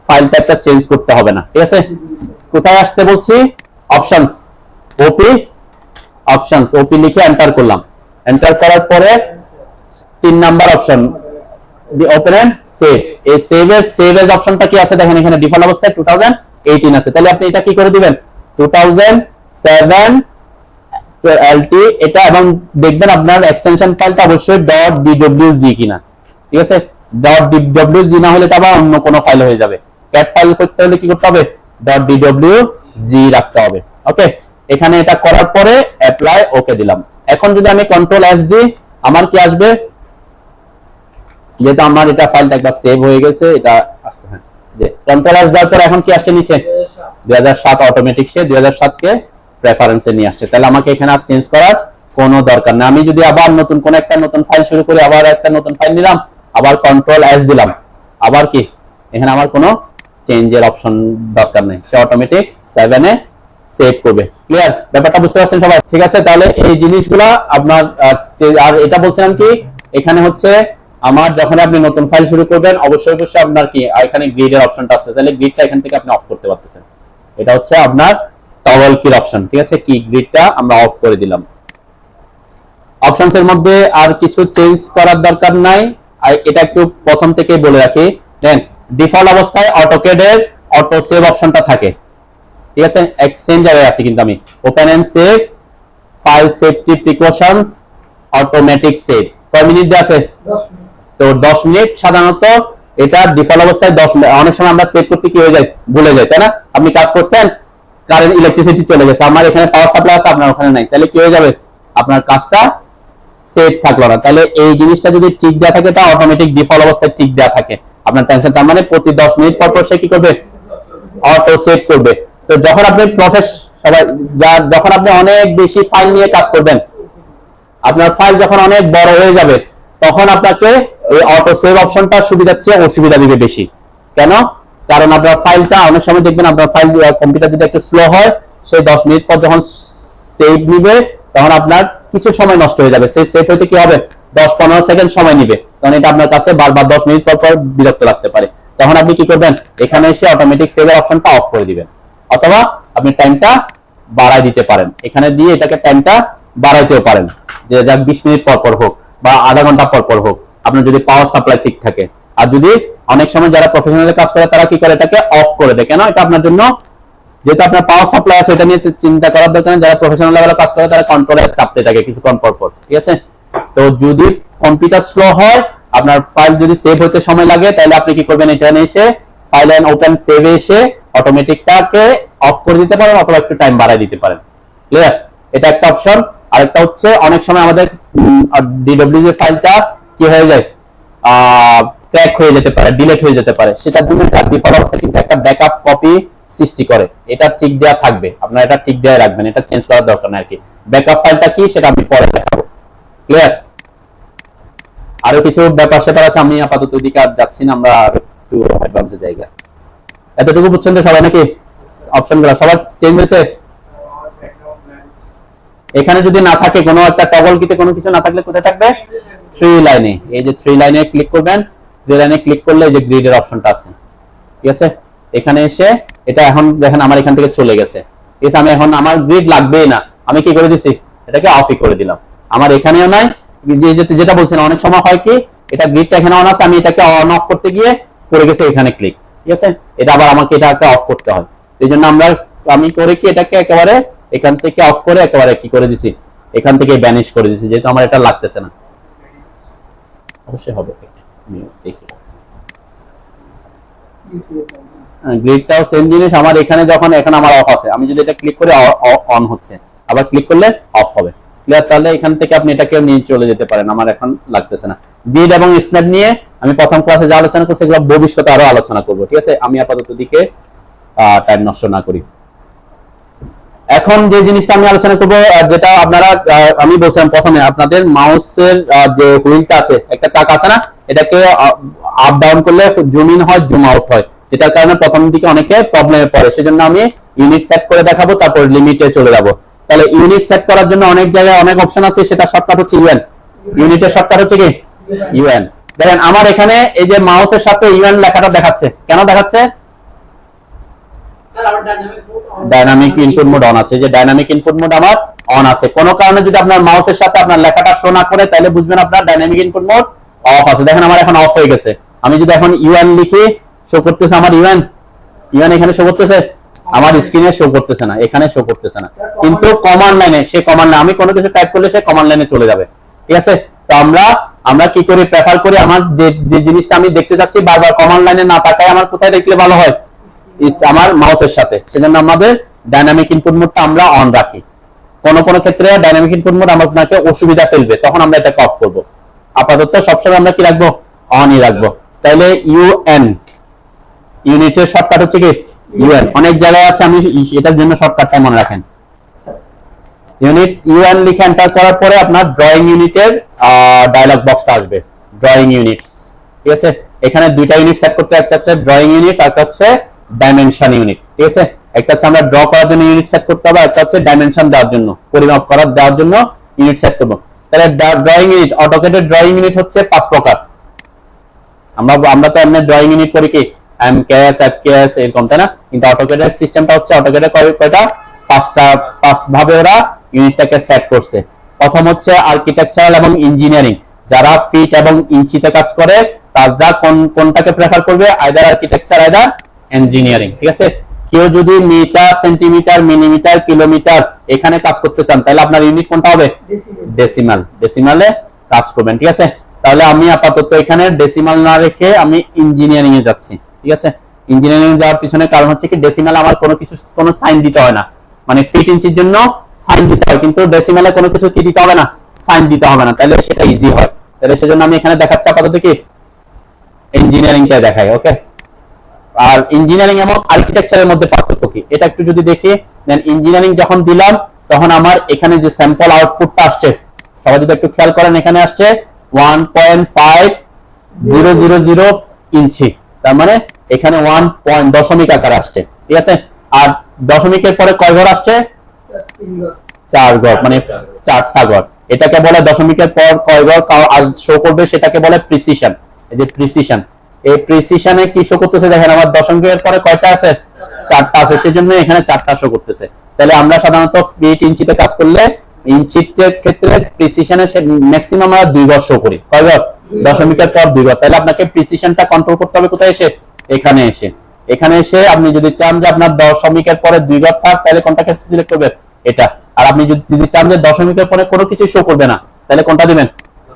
Speaker 1: ফাইল টাইপটা চেঞ্জ করতে হবে না, ঠিক আছে? কোথায় আসতে বলছি, অপশনস, ওপি, অপশনস, ওপি লিখে এন্টার করলাম। এন্টার করার পরে 3 number option open and save, এই সেভ এজ অপশনটা কি আছে দেখেন, এখানে ডিফল্ট অবস্থায় 2018 আছে। তাহলে আপনি এটা কি করে দিবেন, 2007 LT এটা, এবং দেখবেন আপনার এক্সটেনশন ফাইলটা অবশ্যই .dwg কিনা, ঠিক আছে? .dwg না হলে এটা আবার অন্য কোনো ফাইল হয়ে যাবে। ক্যাট ফাইল করতে হলে কি করতে হবে, .dwg রাখতে হবে, ওকে? এখানে এটা করার পরে অ্যাপ্লাই, ওকে দিলাম। এখন যদি আমি কন্ট্রোল এস দিই, আমার কি আসবে, যেহেতু আমার এটা ফাইলটা একবার সেভ হয়ে গেছে, এটা আসছে, হ্যাঁ যে কন্ট্রোল এস দেওয়ার পর এখন কি আসছে নিচে 2007 অটোমেটিক, সে 2007 কে রেফারেন্সে নিয়ে আসছে। তাহলে আমাকে এখানে আর চেঞ্জ করার কোনো দরকার নেই। আমি যদি আবার নতুন কোন একটা নতুন ফাইল শুরু করি, আবার একটা নতুন ফাইল নিলাম, আবার কন্ট্রোল এস দিলাম, আবার কি এখানে আমার কোনো চেঞ্জের অপশন দরকার নেই, সে অটোমেটিক 7 এ সেভ করবে। ক্লিয়ার? ব্যাপারটা বুঝতে পারছেন সবাই? ঠিক আছে, তাহলে এই জিনিসগুলা আপনার আর এটা বলছিলাম কি এখানে হচ্ছে আমার যখন আপনি নতুন ফাইল শুরু করবেন অবশ্যই অবশ্যই আপনার কি এখানে গ্রিডের অপশনটা আছে, তাহলে গ্রিডটা এখান থেকে আপনি অফ করতে পারতেছেন। এটা হচ্ছে আপনার টগল কির অপশন, ঠিক আছে? কি গ্রিডটা আমরা অফ করে দিলাম। অপশনস এর মধ্যে আর কিছু চেঞ্জ করার দরকার নাই, এটা একটু প্রথম থেকেই বলে রাখি। দেন ডিফল্ট অবস্থায় অটোক্যাড এর অটো সেভ অপশনটা থাকে, ঠিক আছে? এক সেম জায়গায় আছে কিন্তু আমি open and save, file safety precautions, automatic save, কয় মিনিট দিয়ে আছে? 10 মিনিট। তো 10 মিনিট সাধারণত এটা ডিফল্ট অবস্থায় 10 মিনিট। অনেক সময় আমরা সেভ করতে কি হয়ে যায়, ভুলে যাই, তাই না? আপনি কাজ করছেন, কারেন্ট ইলেকট্রিসিটি চলে গেছে, আমার এখানে পাওয়ার সাপ্লাই আছে, আপনার ওখানে নাই, তাহলে কি হয়ে যাবে, আপনার কাজটা সেভ থাকলো না। তাহলে এই জিনিসটা যদি ঠিক দেওয়া থাকে, তা অটোমেটিক ডিফল্ট অবস্থায় ঠিক দেওয়া থাকে, আপনার টেনশন, তার মানে প্রতি 10 মিনিট পর পর সে কি করবে, অটো সেভ করবে। তো যখন আপনি যখন আপনি অনেক বেশি ফাইল নিয়ে কাজ করবেন, আপনার ফাইল যখন অনেক বড় হয়ে যাবে, তখন আপনাকে এই অটো সেভ অপশনটা সুবিধার চেয়ে অসুবিধা দিবে বেশি। কেন? কারণ আপনার ফাইলটা অনেক সময় দেখবেন আপনার ফাইল কম্পিউটার যদি একটু স্লো হয়, সেই 10 মিনিট পর যখন সেভ নিবে তখন আপনার কিছু সময় নষ্ট হয়ে যাবে, সেই সেভ হইতে কি হবে 10-15 সেকেন্ড সময় নিবে, তখন এটা আপনার কাছে বারবার 10 মিনিট পর পর বিরক্ত লাগতে পারে। তখন আপনি কি করবেন, এখানে এসে অটোমেটিক সেভের অপশনটা অফ করে দিবেন, অথবা আপনি টাইমটা বাড়াই দিতে পারেন, এখানে দিয়ে এটাকে টাইমটা বাড়াইতেও পারেন, যে যাক 20 মিনিট পর পর হোক বা আধা ঘন্টা পর পর হোক, আপনার যদি পাওয়ার সাপ্লাই ঠিক থাকে। আর যদি অনেক সময় যারা প্রফেশনাল কাজ করে তারা কি করে, এটাকে অফ করে দেয়। কেন? এটা আপনার জন্য, যেহেতু আপনার পাওয়ার সাপ্লাই আছে, এটা নিয়ে চিন্তা করার দরকার নেই। যারা প্রফেশনাল লেভেলে কাজ করে তারা কন্ট্রোলে চাপতে থাকে কিছুক্ষণ পর পর, ঠিক আছে? তো যদি কম্পিউটার স্লো হয়, আপনার ফাইল যদি সেভ হতে সময় লাগে, তাহলে আপনি কি করবেন, এখানে এসে ফাইল এন্ড ওপেন সেভ এসে অটোমেটিকটাকে অফ করে দিতে পারেন, অথবা একটু টাইম বাড়ায় দিতে পারেন। ক্লিয়ার? এটা একটা অপশন। আরেকটা হচ্ছে অনেক সময় আমাদের ডিডব্লিউজি ফাইলটা কি হয়ে যায়, ক্র্যাক হয়ে যেতে পারে, ডিলিট হয়ে যেতে পারে, সেটার জন্য ডিফল্ট অবস্থা কিন্তু একটা ব্যাকআপ কপি সৃষ্টি করে, এটা ঠিক দেয়া থাকবে, আপনারা এটা ঠিক দেয়া রাখবেন, এটা চেঞ্জ করার দরকার নাই আর কি। ব্যাকআপ ফাইলটা কি সেটা আমি পরে দেখাবো। ক্লিয়ার? আরো কিছু ব্যাপার সেপার আছে, আমি আপাতত ওইদিকে আর যাচ্ছি না, আমরা একটু অ্যাডভান্সে জায়গা। এতটুকু বুঝছেন তো সবাই নাকি? অপশনগুলো সবার চেঞ্জ হয়েছে? এখানে যদি না থাকে কোনো একটা টগল কিতে কোনো কিছু না থাকলে কোথায় থাকবে, 3 লাইনে, এই যে 3 লাইনে ক্লিক করবেন, 3 লাইনে ক্লিক করলে এই যে গ্রিডের অপশনটা আছে, ঠিক আছে? এখানে এসে এটা এখন দেখেন আমার এখান থেকে চলে গেছে, ঠিক আছে? আমি এখন আমার গ্রিড লাগবেই না, আমি কি করে দিছি, এটাকে অফই করে দিলাম। আমার এখানেও নাই, যেটা বলছেন অনেক সময় হয় কি, এটা গ্রিডটা এখানে অন আছে, আমি এটাকে অন অফ করতে গিয়ে পড়ে গেছে এখানে ক্লিক, ঠিক আছে? এটা আবার আমাকে এটাকে অফ করতে হয়, এই জন্য আমি করে কি এটাকে একেবারে এখান থেকে অফ করে একেবারে কি করে দিছি, এখান থেকে ব্যানিশ করে দিছি, যেহেতু আমার এটা লাগতেছে না। অবশ্যই হবে, দেখি গ্রিডটাও সেম জিনিস, আমার এখানে যখন এখন আমার অফ আছে, আমি যদি এটা ক্লিক করে অন হচ্ছে, আবার ক্লিক করলে অফ হবে। ক্লিয়ার? তাহলে এখান থেকে আপনি এটাকে নিয়ে চলে যেতে পারেন, আমার এখন লাগতেছে না। গ্রিড এবং স্ন্যাপ নিয়ে আমি প্রথম ক্লাসে যা আলোচনা করছি এগুলো ভবিষ্যতে আরো আলোচনা করব, ঠিক আছে? আমি আপাতত দিকে টাইম নষ্ট না করি। এখন যে জিনিসটা আমি আলোচনা করব, যেটা আপনারা আমি বলছিলাম প্রথমে, আপনাদের মাউসের যে হুইলটা আছে, একটা চাকা আছে না, এটাকে আপ ডাউন করলে জুম ইন হয়, জুম আউট হয়, যেটার কারণে প্রথম দিকে অনেকে প্রবলেমে পড়ে। সেজন্য আমি ইউনিট সেট করে দেখাবো, তারপর লিমিটে চলে যাব। তাহলে ইউনিট সেট করার জন্য অনেক জায়গায় অনেক অপশন আছে, সেটা শর্টকাট হচ্ছে ইউএন। ইউনিটের শর্টকাট হচ্ছে কি ইউএন। দেখেন আমার এখানে এই যে মাউসের সাথে ইউএন লেখাটা দেখাচ্ছে, কেন দেখাচ্ছে? ডাইনামিক ইনপুট মোড অন আছে, যে ডাইনামিক ইনপুট মোড আমার অন আছে। কোন কারণে যদি আপনার মাউসের সাথে আপনার লেখাটা শো না করে, তাহলে বুঝবেন আপনার ডাইনামিক ইনপুট মোড অফ আছে। দেখেন আমার এখন অফ হয়ে গেছে। আমি যদি এখন ইউএন লিখি, শো করতেছে আমার ইউএন এখানে শো করতেছে, আমার স্ক্রিনে শো করতেছে না, এখানে শো করতেছে না, কিন্তু কমান্ড লাইনে সে কমান্ড লাইনে আমি কোনো কিছু টাইপ করলে সে কমান্ড লাইনে চলে যাবে, ঠিক আছে? তো আমরা কি করি, প্রেফার করি আমার যে জিনিসটা আমি দেখতে চাচ্ছি বারবার কমান্ড লাইনে না তাকায় আমার কোথায় দেখলে ভালো হয়, আমার মাউসের সাথে। সেজন্য আমাদের ডাইনামিক ইনপুট মোডটা আমরা অন রাখি। কোন কোন ক্ষেত্রে ডাইনামিক ইনপুট মোড আপনাকে অসুবিধা ফেলবে, তখন আমরা এটাকে অফ করব। আপাতত সবসময় আমরা কি রাখবো, অনই রাখবো। তাহলে ইউএন, ইউনিটের শর্টকাট হচ্ছে কি ইউএন। অনেক জায়গায় আছে, আমি এটার জন্য শর্টকাটটা মনে রাখেন। ইউনিট ইউএন লিখে এন্টার করার পরে আপনার ড্রয়িং ইউনিটের ডায়লগ বক্সটা আসবে, ড্রয়িং ইউনিটস। ঠিক আছে, এখানে দুইটা ইউনিট সেট করতে, একটা হচ্ছে ড্রয়িং ইউনিট আর একটা হচ্ছে ডাইমেনশন ইউনিট। ঠিক আছে, একটা হচ্ছে আমরা ড্র করার জন্য ইউনিট সেট করতে হবে, একটা হচ্ছে ডাইমেনশন দেওয়ার জন্য, পরিমাপ করার দেওয়ার জন্য ইউনিট সেট করব। তাহলে ড্রয়িং ইউনিট, অটোক্যাডের ড্রয়িং ইউনিট হচ্ছে 5 প্রকার। আমরা তো এমনি ড্রয়িং ইউনিট করি কি এমকেএস, এফকেএস এরকম, তাই না? কিন্তু অটোক্যাডের সিস্টেমটা হচ্ছে, অটোক্যাডে কয়টা 5 ভাবে ওরা ইউনিটটাকে সেট করছে। প্রথম হচ্ছে আর্কিটেকচারাল এবং ইঞ্জিনিয়ারিং, যারা ফিট এবং ইঞ্চিতে কাজ করে তারা কোনটাকে প্রেফার করবে, আইদার আর্কিটেকচার আইদার ইঞ্জিনিয়ারিং। ঠিক আছে, কেউ যদি মিটার, সেন্টিমিটার, মিলিমিটার, কিলোমিটার এখানে কাজ করতে চান তাহলে আপনার ইউনিট কোনটা হবে? ডেসিমাল, ডেসিমালে কাজ করবেন। ঠিক আছে, তাহলে আমি আপাতত এখানে ডেসিমাল না রেখে আমি ইঞ্জিনিয়ারিং এ যাচ্ছি। ঠিক আছে, ইঞ্জিনিয়ারিং যাওয়ার পিছনে কারণ হচ্ছে কি ডেসিমাল আমার কোনো সাইন দিতে হয় না, মানে ফিট ইঞ্চির জন্য সাইন দিতে হয়, কিন্তু ডেসিমালে কোনো কিছু কি দিতে হবে না, সাইন দিতে হবে না, তাহলে সেটা ইজি হয়। তাহলে সেজন্য আমি এখানে দেখাচ্ছি আপাতত কি ইঞ্জিনিয়ারিংটা দেখাই। ওকে, আর ইঞ্জিনিয়ারিং এবং আর্কিটেকচারের মধ্যে পার্থক্য কি এটা একটু যদি দেখি, দেন ইঞ্জিনিয়ারিং যখন দিলাম তখন আমার এখানে যে স্যাম্পল আউটপুটটা আসছে, সবাই যদি একটু খেয়াল করেন, এখানে আসছে 1.5000 ইঞ্চি, তার মানে এখানে 1 দশমিক আকার আসছে। ঠিক আছে, আর দশমিকের পরে কয় ঘর আসছে? 4 ঘর, মানে 4টা ঘর। এটাকে বলে দশমিকের পর কয় ঘর শো করবে সেটাকে বলে প্রিসিশন। এই যে প্রিসিশন, এই প্রিসিশনে কি শো করতেছে দেখেন, আমার দশমিকের পরে কয়টা আছে? 4টা আছে, সেজন্য এখানে 4টা শো করতেছে। তাহলে আমরা সাধারণত ফিট ইঞ্চিতে কাজ করলে ইঞ্চিতে ক্ষেত্রে প্রিসিশনে ম্যাক্সিমাম আমরা 2 ঘর শো করি। কয় ঘর? দশমিকের পর 2 ঘর। তাহলে আপনাকে প্রিসিশনটা কন্ট্রোল করতে হবে কোথায় এসে? এখানে এসে। এখানে এসে আপনি যদি চান যে আপনার দশমিকের পরে 2 ঘর থাক, তাহলে কোনটাকে সিলেক্ট করবেন? এটা। আর আপনি যদি চান যে দশমিকের পরে কোনো কিছু শো করবে না, তাহলে কোনটা দিবেন?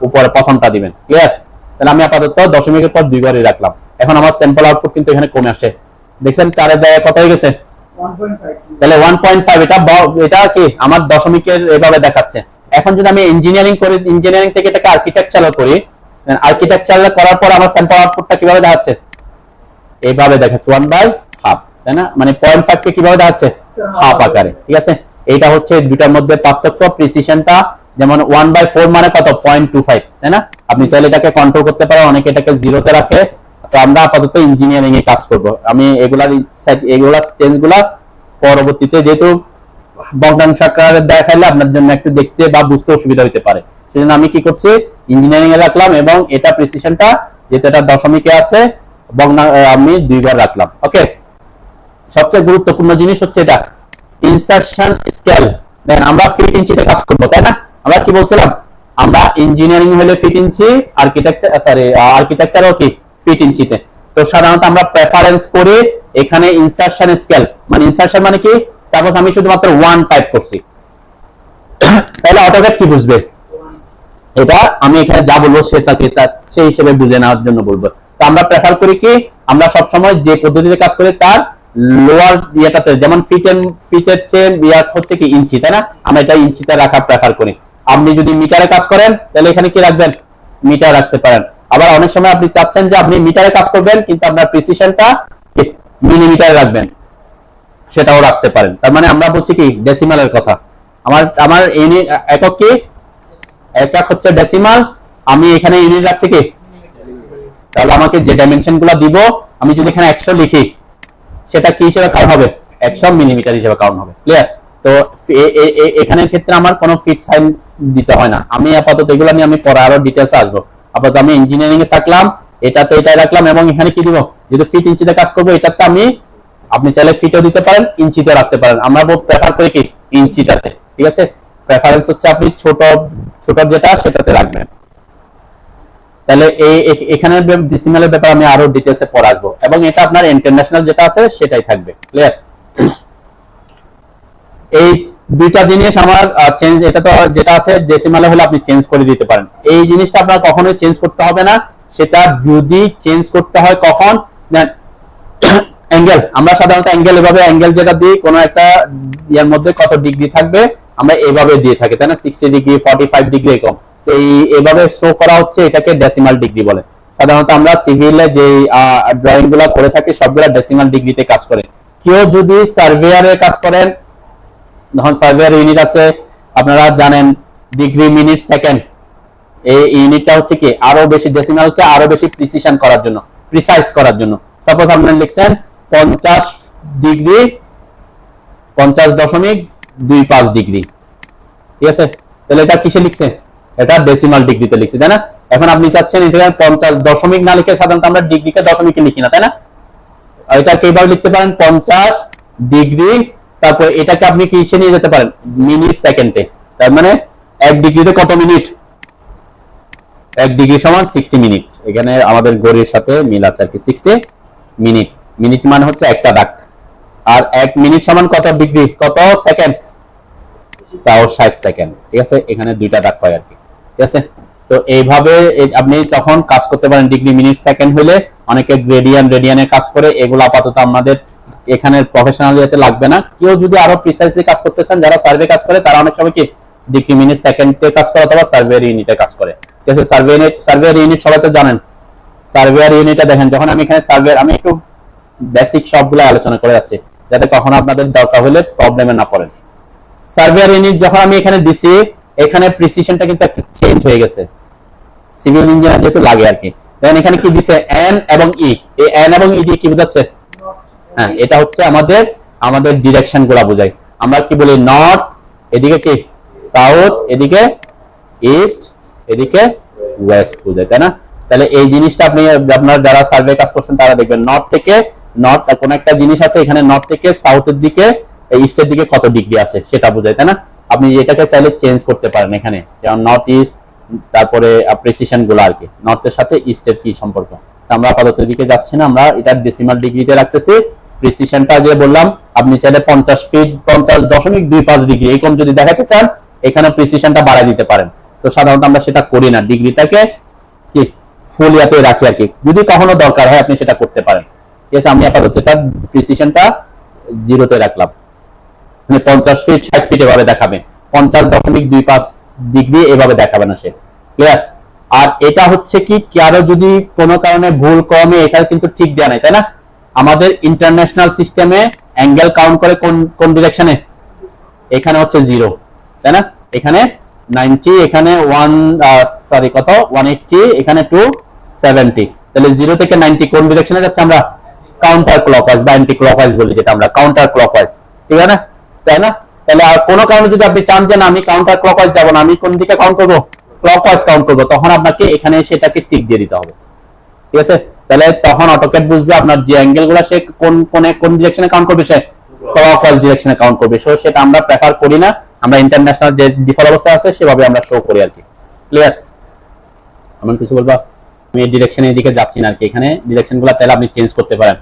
Speaker 1: উপরে প্রথমটা দিবেন। ক্লিয়ার? তাহলে আমি আপাতত দশমিকের পর 2 ঘরই রাখলাম। এখন আমার স্যাম্পল আউটপুট কিন্তু এখানে কমে আসছে, দেখছেন 4 এর জায়গায় কত হয়ে গেছে? 1.5। তাহলে 1.5 এটা কি আমার দশমিকের এভাবে দেখাচ্ছে। এখন যদি আমি ইঞ্জিনিয়ারিং করি, ইঞ্জিনিয়ারিং থেকে এটাকে আর্কিটেকচারাল করি, আর্কিটেকচারাল করার পর আমার স্যাম্পল আউটপুটটা কিভাবে দেখাচ্ছে? এইভাবে দেখাচ্ছে 1/2, তাই না? মানে 0.5 কে কিভাবে দেখাচ্ছে? হাফ আকারে। ঠিক আছে, এইটা হচ্ছে দুটার মধ্যে পার্থক্য। প্রিসিশনটা যেমন 1/4 মানে কত? 0.25, তাই না? আপনি চাইলে এটাকে কন্ট্রোল করতে পারেন, অনেকে এটাকে জিরোতে রাখে। তো আমরা আপাতত ইঞ্জিনিয়ারিং এ কাজ করব। আমি এগুলা চেঞ্জগুলা পরবর্তীতে, যেহেতু ভগ্নাংশ আকারে দেখাইলে আপনার জন্য একটু দেখতে বা বুঝতে অসুবিধা হতে পারে, সেজন্য আমি কি করছি, ইঞ্জিনিয়ারিং এ রাখলাম এবং এটা প্রিসিশনটা যেটা এটা দশমিকে আছে আমি 2 বার রাখলাম। ওকে, সবচেয়ে গুরুত্বপূর্ণ জিনিস হচ্ছে এটা ইনসারশন স্কেল। দেন আমরা ফিট ইঞ্চিতে কাজ করব, তাই না? আমরা কি বলছিলাম, আমরা ইঞ্জিনিয়ারিং হলে ফিট ইঞ্চি, আর্কিটেকচারও কি ফিট ইঞ্চিতে। তো সাধারণত আমরা প্রেফারেন্স করি এখানে ইনসারশন স্কেল। মানে ইনসারশন মানে কি, সাপোজ আমি শুধুমাত্র 1 টাইপ করছি, তাহলে অটোক্যাড কি বুঝবে? এটা আমি এখানে যা বলবো সেটাকে সেই হিসেবে বুঝে নেওয়ার জন্য বলবো। তো আমরা প্রেফার করি কি, আমরা সব সময় যে পদ্ধতিতে কাজ করি তার লোয়ার ইয়েটাতে, যেমন ফিটের চেয়ে বিয়ার হচ্ছে কি ইঞ্চি, তাই না? আমরা এটা ইঞ্চিতে রাখা প্রেফার করি। আপনি যদি মিটারে কাজ করেন তাহলে এখানে কি রাখবেন? মিটার রাখতে পারেন। আবার অনেক সময় আপনি চাচ্ছেন যে আপনি মিটারে কাজ করবেন কিন্তু আপনার প্রিসিশনটা মিলিমিটারে রাখবেন, সেটাও রাখতে পারেন। তার মানে আমরা বলছি কি ডেসিমালের কথা। আমার ইউনিট একক কি, একক হচ্ছে ডেসিমাল, আমি এখানে ইউনিট রাখছি কি, তাহলে আমাকে যে ডাইমেনশনগুলো দিব, আমি যদি এখানে 100 লিখি সেটা কি হিসেবে কাউন্ট হবে? 100 মিলিমিটার হিসেবে কাউন্ট হবে। ক্লিয়ার? তো এখানের ক্ষেত্রে আমার কোনো ফিট সাইন দিতে হয় না। আমি আপাতত এগুলো নিয়ে আমি পরে আরো ডিটেইলসে আসবো। আপাতত আমি ইঞ্জিনিয়ারিং এ থাকলাম, এটাতে এটাই রাখলাম এবং এখানে কি দিব, যদি ফিট ইঞ্চিতে কাজ করব এটাতে আপনি চাইলে ফিটও দিতে পারেন, ইঞ্চিতে রাখতে পারেন। আমরা প্রেফার করি কি ইঞ্চিটাতে। ঠিক আছে, প্রেফারেন্স হচ্ছে আপনি ছোট যেটা সেটাতে রাখবেন। তাহলে এখানে ডেসিমালের ব্যাপারে আমি আরো ডিটেইলসে পড়ে আসবো এবং এটা আপনার ইন্টারন্যাশনাল যেটা আছে সেটাই থাকবে। ক্লিয়ার? এই দুইটা জিনিস আমার চেঞ্জ, এটা তো যেটা আছে ডেসিমালে হলে আপনি চেঞ্জ করে দিতে পারেন। এই জিনিসটা আপনার কখনোই চেঞ্জ করতে হবে না। সেটা যদি চেঞ্জ করতে হয় কখন, অ্যাঙ্গেল, আমরা সাধারণত অ্যাঙ্গেল এভাবে অ্যাঙ্গেল যেটা দিই কোনো একটা ইয়ার মধ্যে কত ডিগ্রি থাকবে আমরা এভাবে দিয়ে থাকি, তাই না? 60 ডিগ্রি, 45 ডিগ্রি এরকম। তো এভাবে শো করা হচ্ছে, এটাকে ডেসিমাল ডিগ্রি বলে। সাধারণত আমরা সিভিলে যে ড্রয়িং গুলা করে থাকি সবগুলা ডেসিমাল ডিগ্রিতে কাজ করে। কেউ যদি সার্ভেয়ারে কাজ করেন, যখন সার্ভেয়ার ইউনিট আছে আপনারা জানেন ডিগ্রি, মিনিট, সেকেন্ড, এই ইউনিটটা হচ্ছে কি আরো বেশি ডেসিমালকে আরো বেশি প্রিসিশন করার জন্য, প্রিসাইজ করার জন্য। সাপোজ আপনি লিখছেন 50 ডিগ্রি 50.25 ডিগ্রি, ঠিক আছে? তাহলে এটা কিসে লিখছে? এটা ডেসিমাল ডিগ্রিতে লিখছে, তাই না? এখন আপনি চাচ্ছেন এটা 50 দশমিক না লিখে, সাধারণত আমরা ডিগ্রিকে দশমিকে লিখি না, তাই না? এটা কিভাবে লিখতে পারেন? 50 ডিগ্রি, তারপর এটাকে আপনি কিসে নিয়ে যেতে পারেন? মিনিট, সেকেন্ডে। তার মানে 1 ডিগ্রিতে কত মিনিট? 1 ডিগ্রি সমান 60 মিনিট। এখানে আমাদের ঘড়ির সাথে মিল আছে আর কি, 60 মিনিট। মিনিট মানে হচ্ছে একটা দাগ, আর 1 মিনিট সমান কত ডিগ্রি, কত সেকেন্ড? তাও 60 সেকেন্ড, ঠিক আছে? এখানে দুইটা দাগ হয় আর কি, ঠিক আছে? তো এইভাবে আপনি তখন কাজ করতে পারেন ডিগ্রি, মিনিট, সেকেন্ড হলে। অনেকে গ্রেডিয়ান, রেডিয়ানে কাজ করে, এগুলো আপাতত আমাদের এখানে প্রফেশনাল ইয়েতে লাগবে না। কেউ যদি আরো প্রিসাইজলি কাজ করতে চান, যারা সার্ভে কাজ করে তারা অনেক সময় কি ডিগ্রি, মিনিট, সেকেন্ডে কাজ করে অথবা সার্ভেয়ার ইউনিটে কাজ করে, ঠিক আছে? সার্ভেয়ার ইউনিট সবাই তো জানেন। সার্ভেয়ার ইউনিটে দেখেন, যখন আমি এখানে সার্ভেয়ার, আমি একটু বেসিক সবগুলো আলোচনা করে যাচ্ছি যাতে কখনো আপনাদের দরকার হলে প্রবলেমে না পড়েন। সার্ভেয়ার ইউনিট যখন আমি এখানে দিছি, এখানে প্রিসিশনটা কিন্তু একটু চেঞ্জ হয়ে গেছে, সিভিল ইঞ্জিনিয়ার যেহেতু লাগে আর কি। দেখেন এখানে কি দিছে? এন এবং ই। এই এন এবং ই দিয়ে কি বোঝাচ্ছে? হ্যাঁ, এটা হচ্ছে আমাদের ডিরেকশন গুলা বোঝায়। আমরা কি বলি? নর্থ, এদিকে কি সাউথ, এদিকে ইস্ট, এদিকে ওয়েস্ট বোঝায়, তাই না? তাহলে এই জিনিসটা আপনি আপনার যারা সার্ভে কাজ করছেন তারা দেখবেন, নর্থ কোন একটা জিনিস আছে এখানে, নর্থ থেকে সাউথের দিকে, ইস্টের দিকে কত ডিগ্রি আছে সেটা বোঝায়, তাই না? আপনি এটাকে চাইলে চেঞ্জ করতে পারেন এখানে, যেমন নর্থ ইস্ট, তারপরে প্রিসিশন গুলো আর কি, নর্থের সাথে ইস্টের কি সম্পর্ক। আমরা আপাতত দিকে যাচ্ছি না, আমরা এটা ডেসিমাল ডিগ্রিতে রাখতেছি। প্রিসিশনটা যে বললাম, আপনি চাইলে 50 ফিট 50.25 ডিগ্রি এরকম যদি দেখাতে চান, এখানে প্রিসিশনটা বাড়ায় দিতে পারেন। তো সাধারণত আমরা সেটা করি না, ডিগ্রিটাকে কি ফুল ইয়াতে রাখি আর কি। যদি কখনো দরকার হয় আপনি সেটা করতে পারেন, ঠিক আছে? আমি আপাতত এটা প্রিসিশনটা 0তে রাখলাম, মানে 50 ফিট 60 ফিট এভাবে দেখাবে, 50.25 ডিগ্রি এভাবে দেখাবে না সে, ক্লিয়ার? আর এটা হচ্ছে কি কারো যদি কোনো কারণে ভুল কমে, এটা কিন্তু ঠিক দেয়া নাই, তাই না? আমাদের ইন্টারন্যাশনাল সিস্টেমে অ্যাঙ্গেল কাউন্ট করে কোন ডিরেকশনে? এখানে হচ্ছে 0, তাই না? এখানে 90, এখানে 180, এখানে 270। তাহলে 0 থেকে 90 কোন ডিরেকশনে যাচ্ছে? আমরা কাউন্টার ক্লকওয়াইজ বা অ্যান্টি ক্লকওয়াইজ বলি, যেটা আমরা কাউন্টার ক্লকওয়াইজ, ঠিক আছে না? তাই না? তাহলে আর কোনো কারণে যদি আপনি চান যে না আমি কাউন্টার ক্লকওয়াইজ যাব না, আমি কোন দিকে কাউন্ট করব? ক্লকওয়াইজ কাউন্ট করব, তখন আপনাকে এখানে সেটাকে টিক দিয়ে দিতে হবে, ঠিক আছে? তাহলে তখন অটোক্যাড বুঝবে আপনার যে অ্যাঙ্গেলগুলো সে কোন ডিরেকশনে কাউন্ট করবে, সে ক্লকওয়াইজ ডিরেকশনে কাউন্ট করবে। সো সেটা আমরা প্রেফার করি না, আমরা ইন্টারন্যাশনাল যে ডিফল্ট অবস্থা আছে সেভাবে আমরা শো করি আর কি, ক্লিয়ার? এমন কিছু বলবা? আমি এই ডিরেকশনে এদিকে যাচ্ছি না আর কি, এখানে ডিরেকশনগুলো চাইলে আপনি চেঞ্জ করতে পারেন।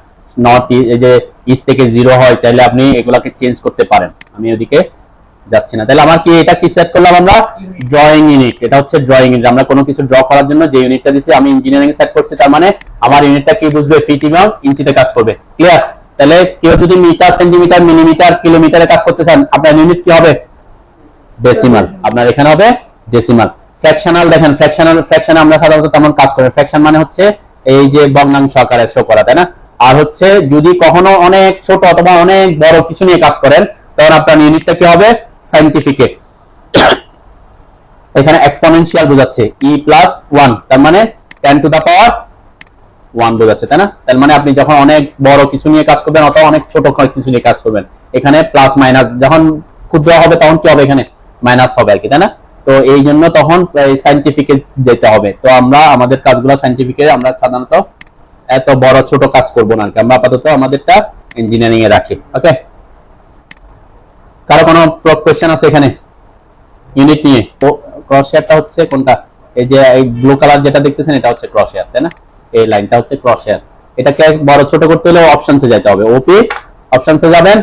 Speaker 1: নর্থ এই যে ইস্ট থেকে 0 হয়, চাইলে আপনি এগুলাকে চেঞ্জ করতে পারেন। আমি ওদিকে যাচ্ছি না। তাহলে আমার কি এটা কি সেট করলাম আমরা? Drawing unit. এটা হচ্ছে ড্রয়িং ইউনিট, আমরা কোনো কিছু ড্র করার জন্য যে ইউনিটটা দিছি আমি ইঞ্জিনিয়ারিং সেট করছি, তার মানে আমার ইউনিটটা কি বুঝবে? ফিট এবং ইঞ্চিতে কাজ করবে, ক্লিয়ার? তাহলে কেউ যদি মিটার, সেন্টিমিটার, মিলিমিটার, কিলোমিটারে কাজ করতে চান, আপনার ইউনিট কি হবে? ডেসিমাল। আপনার এখানে হবে ডেসিমাল। ফ্র্যাকশনাল দেখেন, ফ্র্যাকশনে আমরা সাধারণত তেমন কাজ করি। ফ্র্যাকশন মানে হচ্ছে এই যে ভগ্নাংশ আকারে শো করা, তাই না? আর হচ্ছে যদি কখনো অনেক ছোট অথবা অনেক বড় কিছু নিয়ে কাজ করেন, তখন আপনার ইউনিটটা কি হবে? সায়েন্টিফিকে। এখানে এক্সপোনেনশিয়াল বোঝাচ্ছে e+1, তার মানে 10 টু দা পাওয়ার 1 বোঝাচ্ছে, তাই না? তার মানে আপনি যখন অনেক বড় কিছু নিয়ে কাজ করবেন অথবা অনেক ছোট কিছু নিয়ে কাজ করবেন, এখানে প্লাস মাইনাস, যখন ক্ষুদ্র হবে তখন কি হবে? এখানে মাইনাস হবে আর কি, তাই না? তো এই জন্য তখন সায়েন্টিফিকে যেতে হবে। তো আমরা আমাদের কাজগুলো সায়েন্টিফিকে, আমরা সাধারণত এত বড় ছোট কাজ করব না, আমরা আপাতত আমাদেরটা ইঞ্জিনিয়ারিং এ রাখি, ওকে? কারো কোনো কোশ্চেন আছে এখানে ইউনিট নিয়ে? ক্রস হেয়ারটা হচ্ছে কোনটা? এই যে এই ব্লু কালার যেটা দেখতেছেন এটা হচ্ছে ক্রস হেয়ার, তাই না? এই লাইনটা হচ্ছে ক্রস হেয়ার। এটাকে বড় ছোট করতে হলে অপশনসে যেতে হবে, ওপি অপশনসে যাবেন,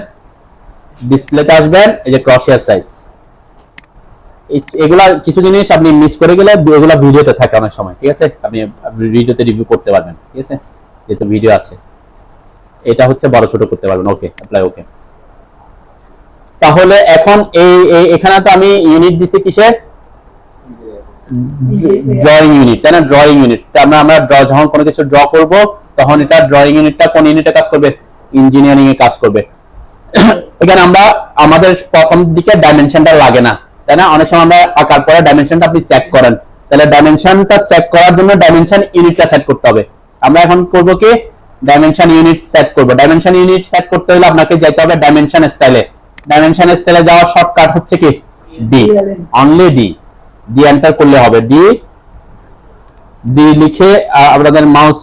Speaker 1: ডিসপ্লেতে আসবেন, এই যে ক্রস হেয়ার সাইজ। এগুলা কিছু জিনিস আপনি মিস করে গেলে এগুলা ভিডিওতে থাকে অনেক সময়, ঠিক আছে? আপনি ভিডিওতে রিভিউ করতে পারবেন, ঠিক আছে? যেহেতু ভিডিও আছে, এটা হচ্ছে বড় ছোট করতে পারবেন, ওকে? অ্যাপ্লাই, ওকে? তাহলে এখন এখানে তো আমি ইউনিট দিছি কিসের? ড্রয়িং ইউনিট, তাই না? ড্রয়িং ইউনিট আমরা যখন কোনো কিছু ড্র করব তখন এটা ড্রয়িং ইউনিটটা কোন ইউনিটে কাজ করবে? ইঞ্জিনিয়ারিং এ কাজ করবে। এখানে আমরা আমাদের প্রথম দিকে ডাইমেনশনটা লাগে না, তাই না? অনেক সময় আমরা আঁকার পরে ডাইমেনশনটা আপনি চেক করেন, তাহলে ডাইমেনশনটা চেক করার জন্য ডাইমেনশন ইউনিটটা সেট করতে হবে। আমরা এখন করব কি, ডাইমেনশন ইউনিট সেট করব। ডাইমেনশন ইউনিট সেট করতে হলে আপনাকে যেতে হবে ডাইমেনশন স্টাইলে। ডাইমেনশন স্টাইলে যাওয়ার শর্টকাট হচ্ছে কি D, only D. D enter করলে হবে, ডি ডি লিখে আপনাদের মাউস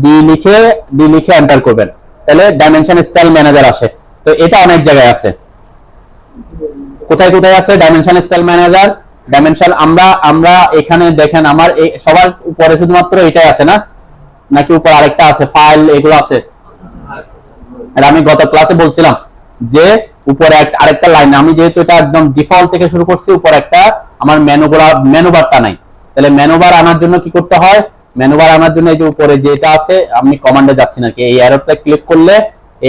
Speaker 1: ডি লিখে এন্টার করবেন, তাহলে ডাইমেনশন স্টাইল ম্যানেজার আসে। তো এটা অনেক জায়গায় আছে, কোথায় কোথায় আছে ডাইমেনশন স্টাইল ম্যানেজার? ডাইমেনশন আমরা এখানে দেখেন আমার সবার উপরে শুধুমাত্র এটাই আছে না, নাকি উপর আরেকটা আছে, ফাইল এগুলো আছে? আর আমি গত ক্লাসে বলছিলাম যে উপরে আরেকটা লাইন, আমি যেহেতু এটা একদম ডিফল্ট থেকে শুরু করছি, উপর একটা আমার মেনুবারটা নাই, তাহলে মেনুবার আনার জন্য কি করতে হয়? মেনুবার আনার জন্য এই যে উপরে যেটা আছে, আমি কমান্ডে যাচ্ছি নাকি, এই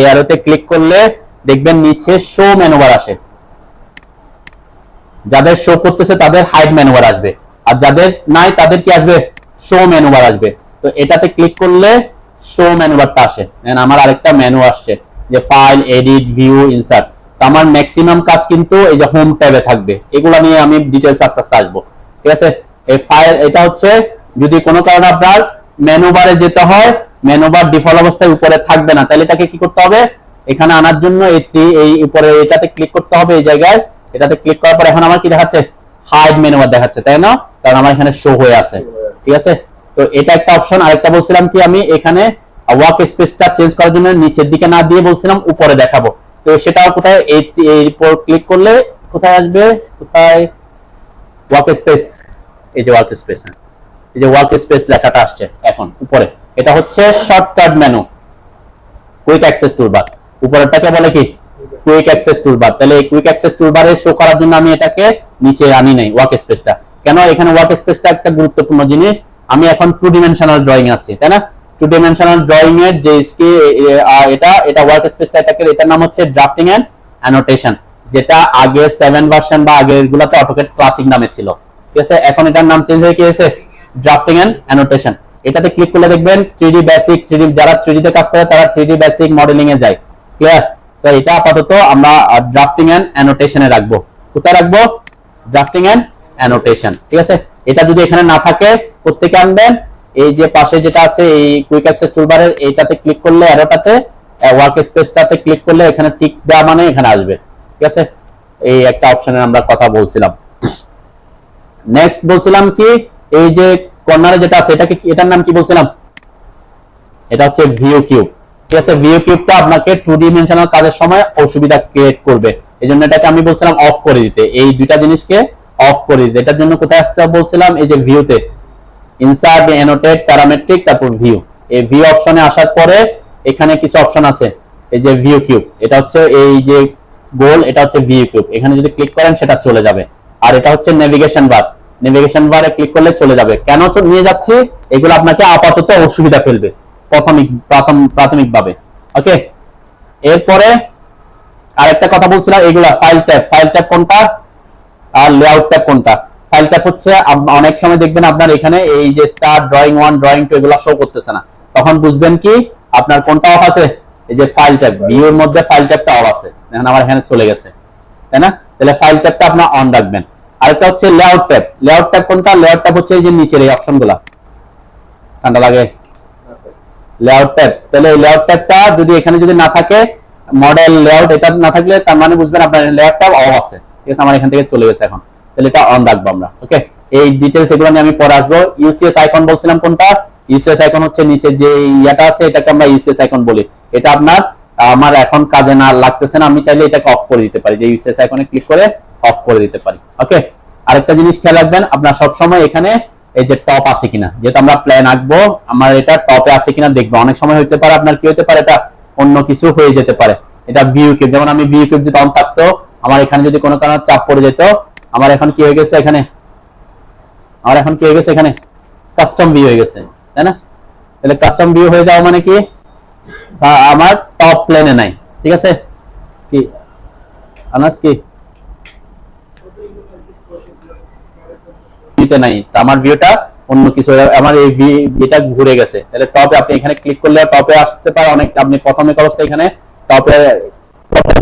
Speaker 1: অ্যারোতে ক্লিক করলে দেখবেন নিচে শো মেনুবার আসে। যাদের শো করতেছে তাদের হাইড মেনুবার আসবে, আর যাদের নাই তাদের কি আসবে? শো মেনুবার আসবে। তো এটাতে ক্লিক করলে শো মেনুবারটা আসে। আমার আরেকটা মেনু আসছে যে ফাইল, এডিট, ভিউ, ইনসার্ট। তো আমার ম্যাক্সিমাম কাজ কিন্তু এই যে হোম ট্যাবে থাকবে, এগুলো নিয়ে আমি ডিটেইলস আস্তে আস্তে আসবো, ঠিক আছে? এই ফাইল এটা হচ্ছে যদি কোনো কারণে আপনার মেনুবারে যেতে হয়, মেনুবার ডিফল্ট অবস্থায় উপরে থাকবে না, তাহলে এটাকে কি করতে হবে? এখানে আনার জন্য এই উপরে এটাতে ক্লিক করতে হবে, এই জায়গায় এটাতে ক্লিক করার পর এখন আমার কি দেখাচ্ছে? হাইড মেনুবার দেখাচ্ছে, তাই না? কারণ আমার এখানে শো হয়ে আছে, ঠিক আছে? তো এটা একটা অপশন। আরেকটা বলছিলাম কি, আমি এখানে ওয়ার্ক স্পেসটা চেঞ্জ করার জন্য নিচের দিকে না দিয়ে বলছিলাম উপরে দেখাবো। তো সেটাও কোথায়? এই উপর ক্লিক করলে কোথায় আসবে? কোথায়? ওয়ার্ক স্পেস, এই যে ওয়ার্ক স্পেস, এই যে ওয়ার্ক স্পেস লেখাটা আসছে এখন উপরে। এটা হচ্ছে shortcut menu, quick access toolbar. উপরেরটাকে বলে কি? Quick access toolbar. তাহলে এই কুইক অ্যাক্সেস টুলবারে শো করার জন্য আমি এটাকে নিচে আনি নাই ওয়ার্ক স্পেসটা। কেন? এখানে ওয়ার্ক স্পেসটা একটা গুরুত্বপূর্ণ জিনিস। আমি এখন 2 ডিমেনশনাল ড্রয়িং আছি, তাই না? 2 ডিমেনশনাল ড্রয়িং এর যে এটা ওয়ার্ক স্পেসটা, এটার নাম হচ্ছে ড্রাফটিং এন্ড অ্যানোটেশন, যেটা আগে 7 ভার্সন বা আগের গুলাতে অটোক্যাড ক্লাসিক নামে ছিল, ঠিক আছে? এখন এটার নাম চেঞ্জ হয়ে গিয়েছে ড্রাফটিং এন্ড অ্যানোটেশন। এটাতে ক্লিক করলে দেখবেন 3D বেসিক, 3D যারা 3D তে কাজ করে তারা 3D বেসিক মডেলিং এ যায়, ক্লিয়ার? তো এটা আপাতত আমরা ড্রাফটিং এন্ড অ্যানোটেশনে রাখবো। কোথায় রাখবো? ড্রাফটিং এন্ড অ্যানোটেশন, ঠিক আছে? এটা যদি এখানে না থাকে প্রত্যেকে আনবেন, এই যে পাশে যেটা আছে এই কুইক অ্যাক্সেস টুলবারের এইটাতে ক্লিক করলে, অ্যারোটাতে ওয়ার্ক স্পেসটাতে ক্লিক করলে এখানে টিক দেওয়া মানে এখানে আসবে, ঠিক আছে? এই একটা অপশনের আমরা কথা বলছিলাম। নেক্সট বলছিলাম কি, এই যে কর্নারে যেটা আছে এটার নাম কি বলছিলাম? এটা হচ্ছে ভিউ কিউব, ঠিক আছে? ভিউ কিউবটা আপনাকে 2 ডিমেনশনাল কাজের সময় অসুবিধা ক্রিয়েট করবে, এজন্য এটাকে আমি বলছিলাম অফ করে দিতে। এই দুইটা জিনিসকে অফ করে দিতে। এটার জন্য কোথায় আসতে বলছিলাম? এই যে ভিউতে, ইনসার্ট, অ্যানোটেট, প্যারামেট্রিক, তারপর ভিউ। এই ভিউ অপশনে আসার পরে এখানে কিছু অপশন আছে, এই যে ভিউ কিউব, এটা হচ্ছে এই যে গোল, এটা হচ্ছে ভিউ কিউব। এখানে যদি ক্লিক করেন সেটা চলে যাবে। আর এটা হচ্ছে নেভিগেশন বার, নেভিগেশন বারে ক্লিক করলে চলে যাবে। কেন নিয়ে যাচ্ছি? এগুলো আপনাকে আপাতত অসুবিধা ফেলবে প্রাথমিকভাবে, ওকে? এরপরে আরেকটা কথা বলছিলাম, এগুলা ফাইল ট্যাব কোনটা আর লেআউট ট্যাব কোনটা? ফাইল ট্যাব হচ্ছে অনেক সময় দেখবেন আপনার এখানে এই যে স্টার্ট, ড্রয়িং 1, ড্রয়িং 2 এগুলো শো করতেছে না, তখন বুঝবেন কি আপনার কোনটা অফ আছে? এই যে ফাইল ট্যাব, ভিউর মধ্যে ফাইল ট্যাবটা অফ আছে, এখন আমার এখানে চলে গেছে, তাই না? তাহলে ফাইল ট্যাবটা আপনার অন রাখবেন। আরেকটা হচ্ছে লেআউট ট্যাব। লেআউট ট্যাব কোনটা? লেআউট ট্যাব হচ্ছে এই যে নিচের এই অপশনগুলো, ঠান্ডা লাগে, লেআউট ট্যাব। তাহলে এই লেআউট ট্যাবটা যদি এখানে যদি না থাকে, মডেল লেআউট এটা না থাকলে তার মানে বুঝবেন আপনার লেআউট ট্যাব অফ আছে, ঠিক আছে? আমার এখান থেকে চলে গেছে এখন, তাহলে এটা অন রাখবো আমরা, ওকে? এই ডিটেইলস এগুলো নিয়ে আমি পরে আসবো। ইউসিএস আইকন বলছিলাম কোনটা? ইউসিএস আইকন হচ্ছে নিচে যে ইয়াটা আছে, এটাকে আমরা ইউসিএস আইকন বলি। এটা আপনার আমার এখন কাজে না লাগতেছে না, আমি চাইলে এটাকে অফ করে দিতে পারি, যে ইউসিএস আইকনে ক্লিক করে অফ করে দিতে পারি, ওকে? আরেকটা জিনিস খেয়াল রাখবেন, আপনার সব সময় এখানে এই যে টপ আছে কিনা, যেহেতু আমরা প্ল্যান আঁকবো, আমার এটা টপে আছে কিনা দেখবো। অনেক সময় হতে পারে আপনার কি হতে পারে, এটা অন্য কিছু হয়ে যেতে পারে। এটা ভিউ কিউব, যেমন আমি ভিউ কিউব যদি অন থাকতো, আমার এখানে যদি কোনো কারণে চাপ পড়ে যেত, আমার এখন কি হয়ে গেছে এখানে, এখানে কাস্টম ভিউ হয়ে গেছে, তাই না? তাহলে কাস্টম ভিউ হয়ে যাওয়া মানে কি আমার টপ প্লেনে নাই, ঠিক আছে? কি আনাস কি ভিউতে নাই, তো আমার ভিউটা অন্য কিছু, আমার এই এটা ঘুরে গেছে। তাহলে টপে আপনি এখানে ক্লিক করলে টপে আসতে পারে অনেক, আপনি প্রথমে অবস্থায় এখানে টপে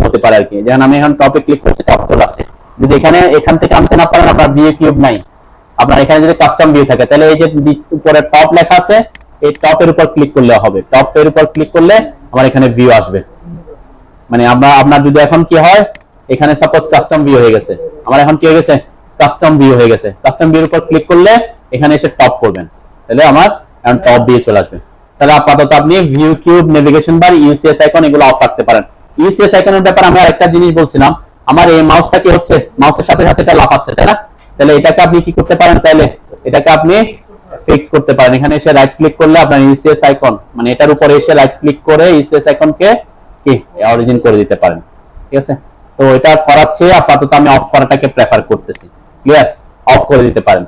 Speaker 1: হতে পারে আর কি। যেমন আমি এখন টপে ক্লিক করছি, টপ চলে আসছে। যদি এখান থেকে আনতে না পারেন, আপনার ভিউ কিউব নাই, আপনার এখানে যদি কাস্টম ভিউ থাকে, তাহলে এই যে উপরে টপ লেখা আছে, এই টপের উপর ক্লিক করলে হবে। টপের উপর ক্লিক করলে আমার এখানে ভিউ আসবে। মানে আপনার যদি এখন কি হয়, এখানে সাপোজ কাস্টম ভিউ হয়ে গেছে, আমার এখন কি হয়ে গেছে, কাস্টম ভিউ হয়ে গেছে। কাস্টম ভিউর উপর ক্লিক করলে এখানে এসে টপ করবেন, তাহলে আমার এখন টপ ভিউ চলে আসবে। তাহলে আপাতত আপনি view cube, navigation bar, UCS icon এগুলো অফ রাখতে পারেন। ইউসিএস আইকনের ব্যাপারে আমি আরেকটা জিনিস বলছিলাম, আমার এই মাউসটা কি হচ্ছে, মাউসের সাথে সাথে এটা লাফাচ্ছে, তাই না? তাহলে এটাকে আপনি কি করতে পারেন, চাইলে এটাকে আপনি ফিক্স করতে পারেন। এখানে এসে রাইট ক্লিক করলে আপনার ইউসিএস আইকন, মানে এটার উপরে এসে রাইট ক্লিক করে ইউসিএস আইকনকে কি অরিজিন করে দিতে পারেন। ঠিক আছে, তো এটা করার চেয়ে আপাতত আমি অফ করাটাকে প্রেফার করতেছি। ক্লিয়ার, অফ করে দিতে পারেন।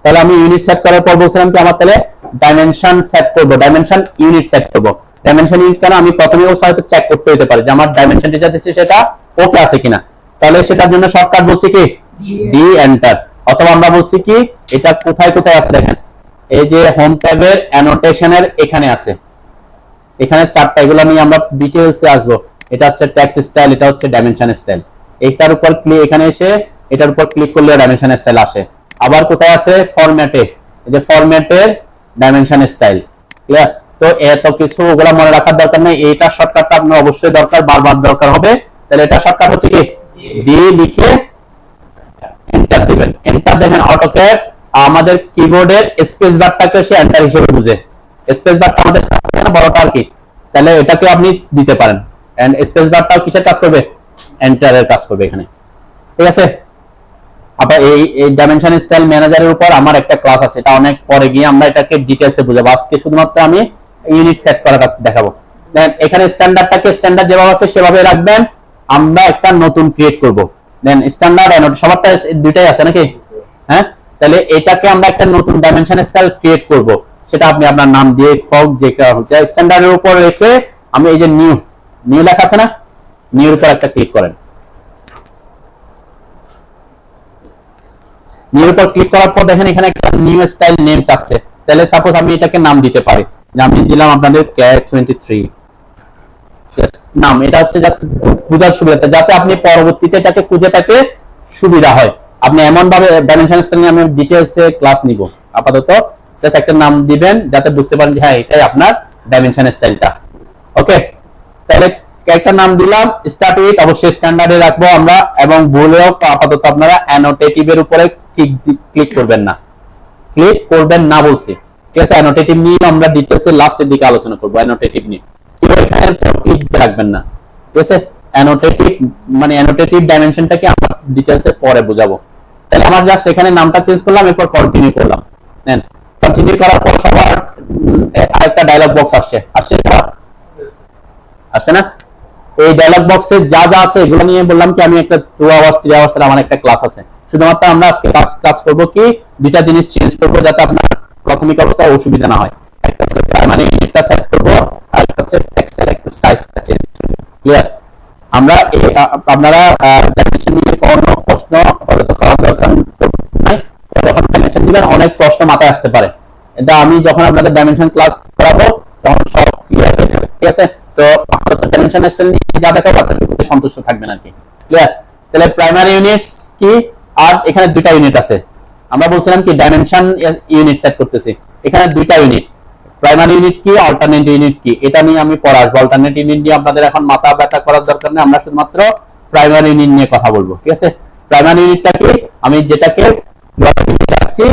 Speaker 1: তাহলে আমি ইউনিট সেট করার পর বলছিলাম কি আমার তাহলে ডাইমেনশন সেট করব, ডাইমেনশন ইউনিট সেট করব। ডাইমেনশন ইউনিট কেন, আমি প্রথমেও হয়তো চেক করতে হতে পারে যে আমার ডাইমেনশন যেটা দিচ্ছি সেটা ওকে আছে কিনা। তাহলে সেটার জন্য শর্টকাট বলছি কি ডি এন্টার, অথবা আমরা বলছি কি এটা কোথায় কোথায় আছে দেখেন, এই যে হোম ট্যাবের অ্যানোটেশনের এখানে আছে, এখানে চারটা, এগুলো নিয়ে আমরা ডিটেইলসে আসব। এটা হচ্ছে টেক্সট স্টাইল, এটা হচ্ছে ডাইমেনশন স্টাইল। এইটার উপর ক্লিক, এখানে এসে এটার উপর ক্লিক করলে ডাইমেনশন স্টাইল আসে। আবার কোথায় আছে, ফরম্যাটে, এই যে ফরম্যাটের ডাইমেনশন স্টাইল। ক্লিয়ার, তো এত কিছু ওগুলা মনে রাখার দরকার নেই, এইটা শর্টকাটটা আপনার অবশ্যই দরকার, বারবার দরকার হবে। তাহলে এটা শর্টকাট হচ্ছে কি ডি লিখে এন্টার দিবেন। এন্টার দেবেন, অটোক্যাড আমাদের কিবোর্ডের স্পেস বারটাকে সে এন্টার হিসেবে বুঝে, স্পেস বারটা আমাদের কাছে না বড়টা আর কি, তাহলে এটাকে আপনি দিতে পারেন। এন্ড স্পেস বারটাও কিসের কাজ করবে, এন্টারের কাজ করবে এখানে। ঠিক আছে, আবার এই ডাইমেনশন স্টাইল ম্যানেজারের উপর আমার একটা ক্লাস আছে, এটা অনেক পরে গিয়ে আমরা এটাকে ডিটেইলসে বুঝাবো। আজকে শুধুমাত্র আমি ইউনিট সেট করাটা দেখাবো। দেন এখানে স্ট্যান্ডার্ডটাকে স্ট্যান্ডার্ড যেভাবে আছে সেভাবে রাখবেন। আমরা একটা নতুন ক্রিয়েট করব, দেন স্ট্যান্ডার্ড এন্ড সবারটা দুইটাই আছে নাকি, হ্যাঁ? তাহলে এটাকে আমরা একটা নতুন ডাইমেনশন স্টাইল ক্রিয়েট করব, সেটা আপনি আপনার নাম দিয়ে হোক, যে স্ট্যান্ডার্ডের উপর রেখে আমি এই যে নিউ লেখা আছে না, নিউর উপর একটা ক্লিক করেন। নিউর উপর ক্লিক করার পর দেখেন এখানে একটা নিউ স্টাইল নেম চাচ্ছে। তাহলে সাপোজ আমি এটাকে নাম দিতে পারি, যে আমি দিলাম আপনাদের CAD23 নাম। এটা হচ্ছে জাস্ট বোঝার সুবিধা, যাতে আপনি পরবর্তীতে এটাকে খুঁজে পেতে সুবিধা হয়। আপনি এমন ভাবে ডাইমেনশন স্টাইল নিয়ে আমি ডিটেইলসে ক্লাস নিব, আপাতত জাস্ট একটা নাম দিবেন যাতে বুঝতে পারেন যে হ্যাঁ এটাই আপনার ডাইমেনশন স্টাইলটা। ওকে, তাহলে একটা নাম দিলাম, স্টার্ট উইথ অবশ্যই স্ট্যান্ডার্ডে রাখবো আমরা, এবং ভুলেও আপাতত আপনারা অ্যানোটেটিভের উপরে ক্লিক করবেন না বলছি। ঠিক আছে, অ্যানোটেটিভ নিয়ে আমরা ডিটেইলসে লাস্টের দিকে আলোচনা করব। অ্যানোটেটিভ নিয়ে কি এখানে ক্লিক রাখবেন না। ঠিক আছে, অ্যানোটেটিভ মানে অ্যানোটেটিভ ডাইমেনশনটাকে আমরা ডিটেইলসে পরে বুঝাবো। তাহলে আমার জাস্ট এখানে নামটা চেঞ্জ করলাম, এরপর কন্টিনিউ করলাম। নেন, কন্টিনিউ করার পর সবার আরেকটা ডায়লগ বক্স আসছে না? এই ডায়লগ বক্সে যা যা আছে এগুলো নিয়ে বললাম কি আমি একটা 2 আওয়ার্স 3 আওয়ার্স এর আমার একটা ক্লাস আছে। শুধুমাত্র আমরা আজকে কাজ করব কি দুইটা জিনিস চেঞ্জ করব, যাতে আপনার প্রাথমিক অবস্থায় অসুবিধা না হয়। একটা হচ্ছে মানে এটা সেট করব, আর একটা হচ্ছে টেক্সটের একটু সাইজটা চেঞ্জ করব। ক্লিয়ার? আমরা আপনারা ডাইমেনশন নিয়ে কোনো প্রশ্ন করার দরকার নাই, যখন ডাইমেনশন দিবেন অনেক প্রশ্ন মাথায় আসতে পারে। এটা আমি যখন আপনাদের ডাইমেনশন ক্লাস করাবো তখন সব ক্লিয়ার হয়ে যাবে। ঠিক আছে, তো আপনারা ডাইমেনশন স্টাইল নিয়ে যা দেখাবো তাতে সন্তুষ্ট থাকবেন আর কি। ক্লিয়ার? তাহলে প্রাইমারি ইউনিটস কি, আর এখানে দুইটা ইউনিট আছে। আমরা বলছিলাম কি ডাইমেনশন ইউনিট সেট করতেছি, এখানে দুইটা ইউনিট, প্রাইমারি ইউনিট কি, অল্টারনেট ইউনিট কি, এটা নিয়ে আমি পরে আসবো। অল্টারনেট ইউনিট নিয়ে আপনাদের এখন মাথা ব্যথা করার দরকার নেই, আমরা শুধুমাত্র প্রাইমারি ইউনিট নিয়ে কথা বলবো। ঠিক আছে, প্রাইমারি ইউনিটটা কি, আমি যেটাকে রাখছি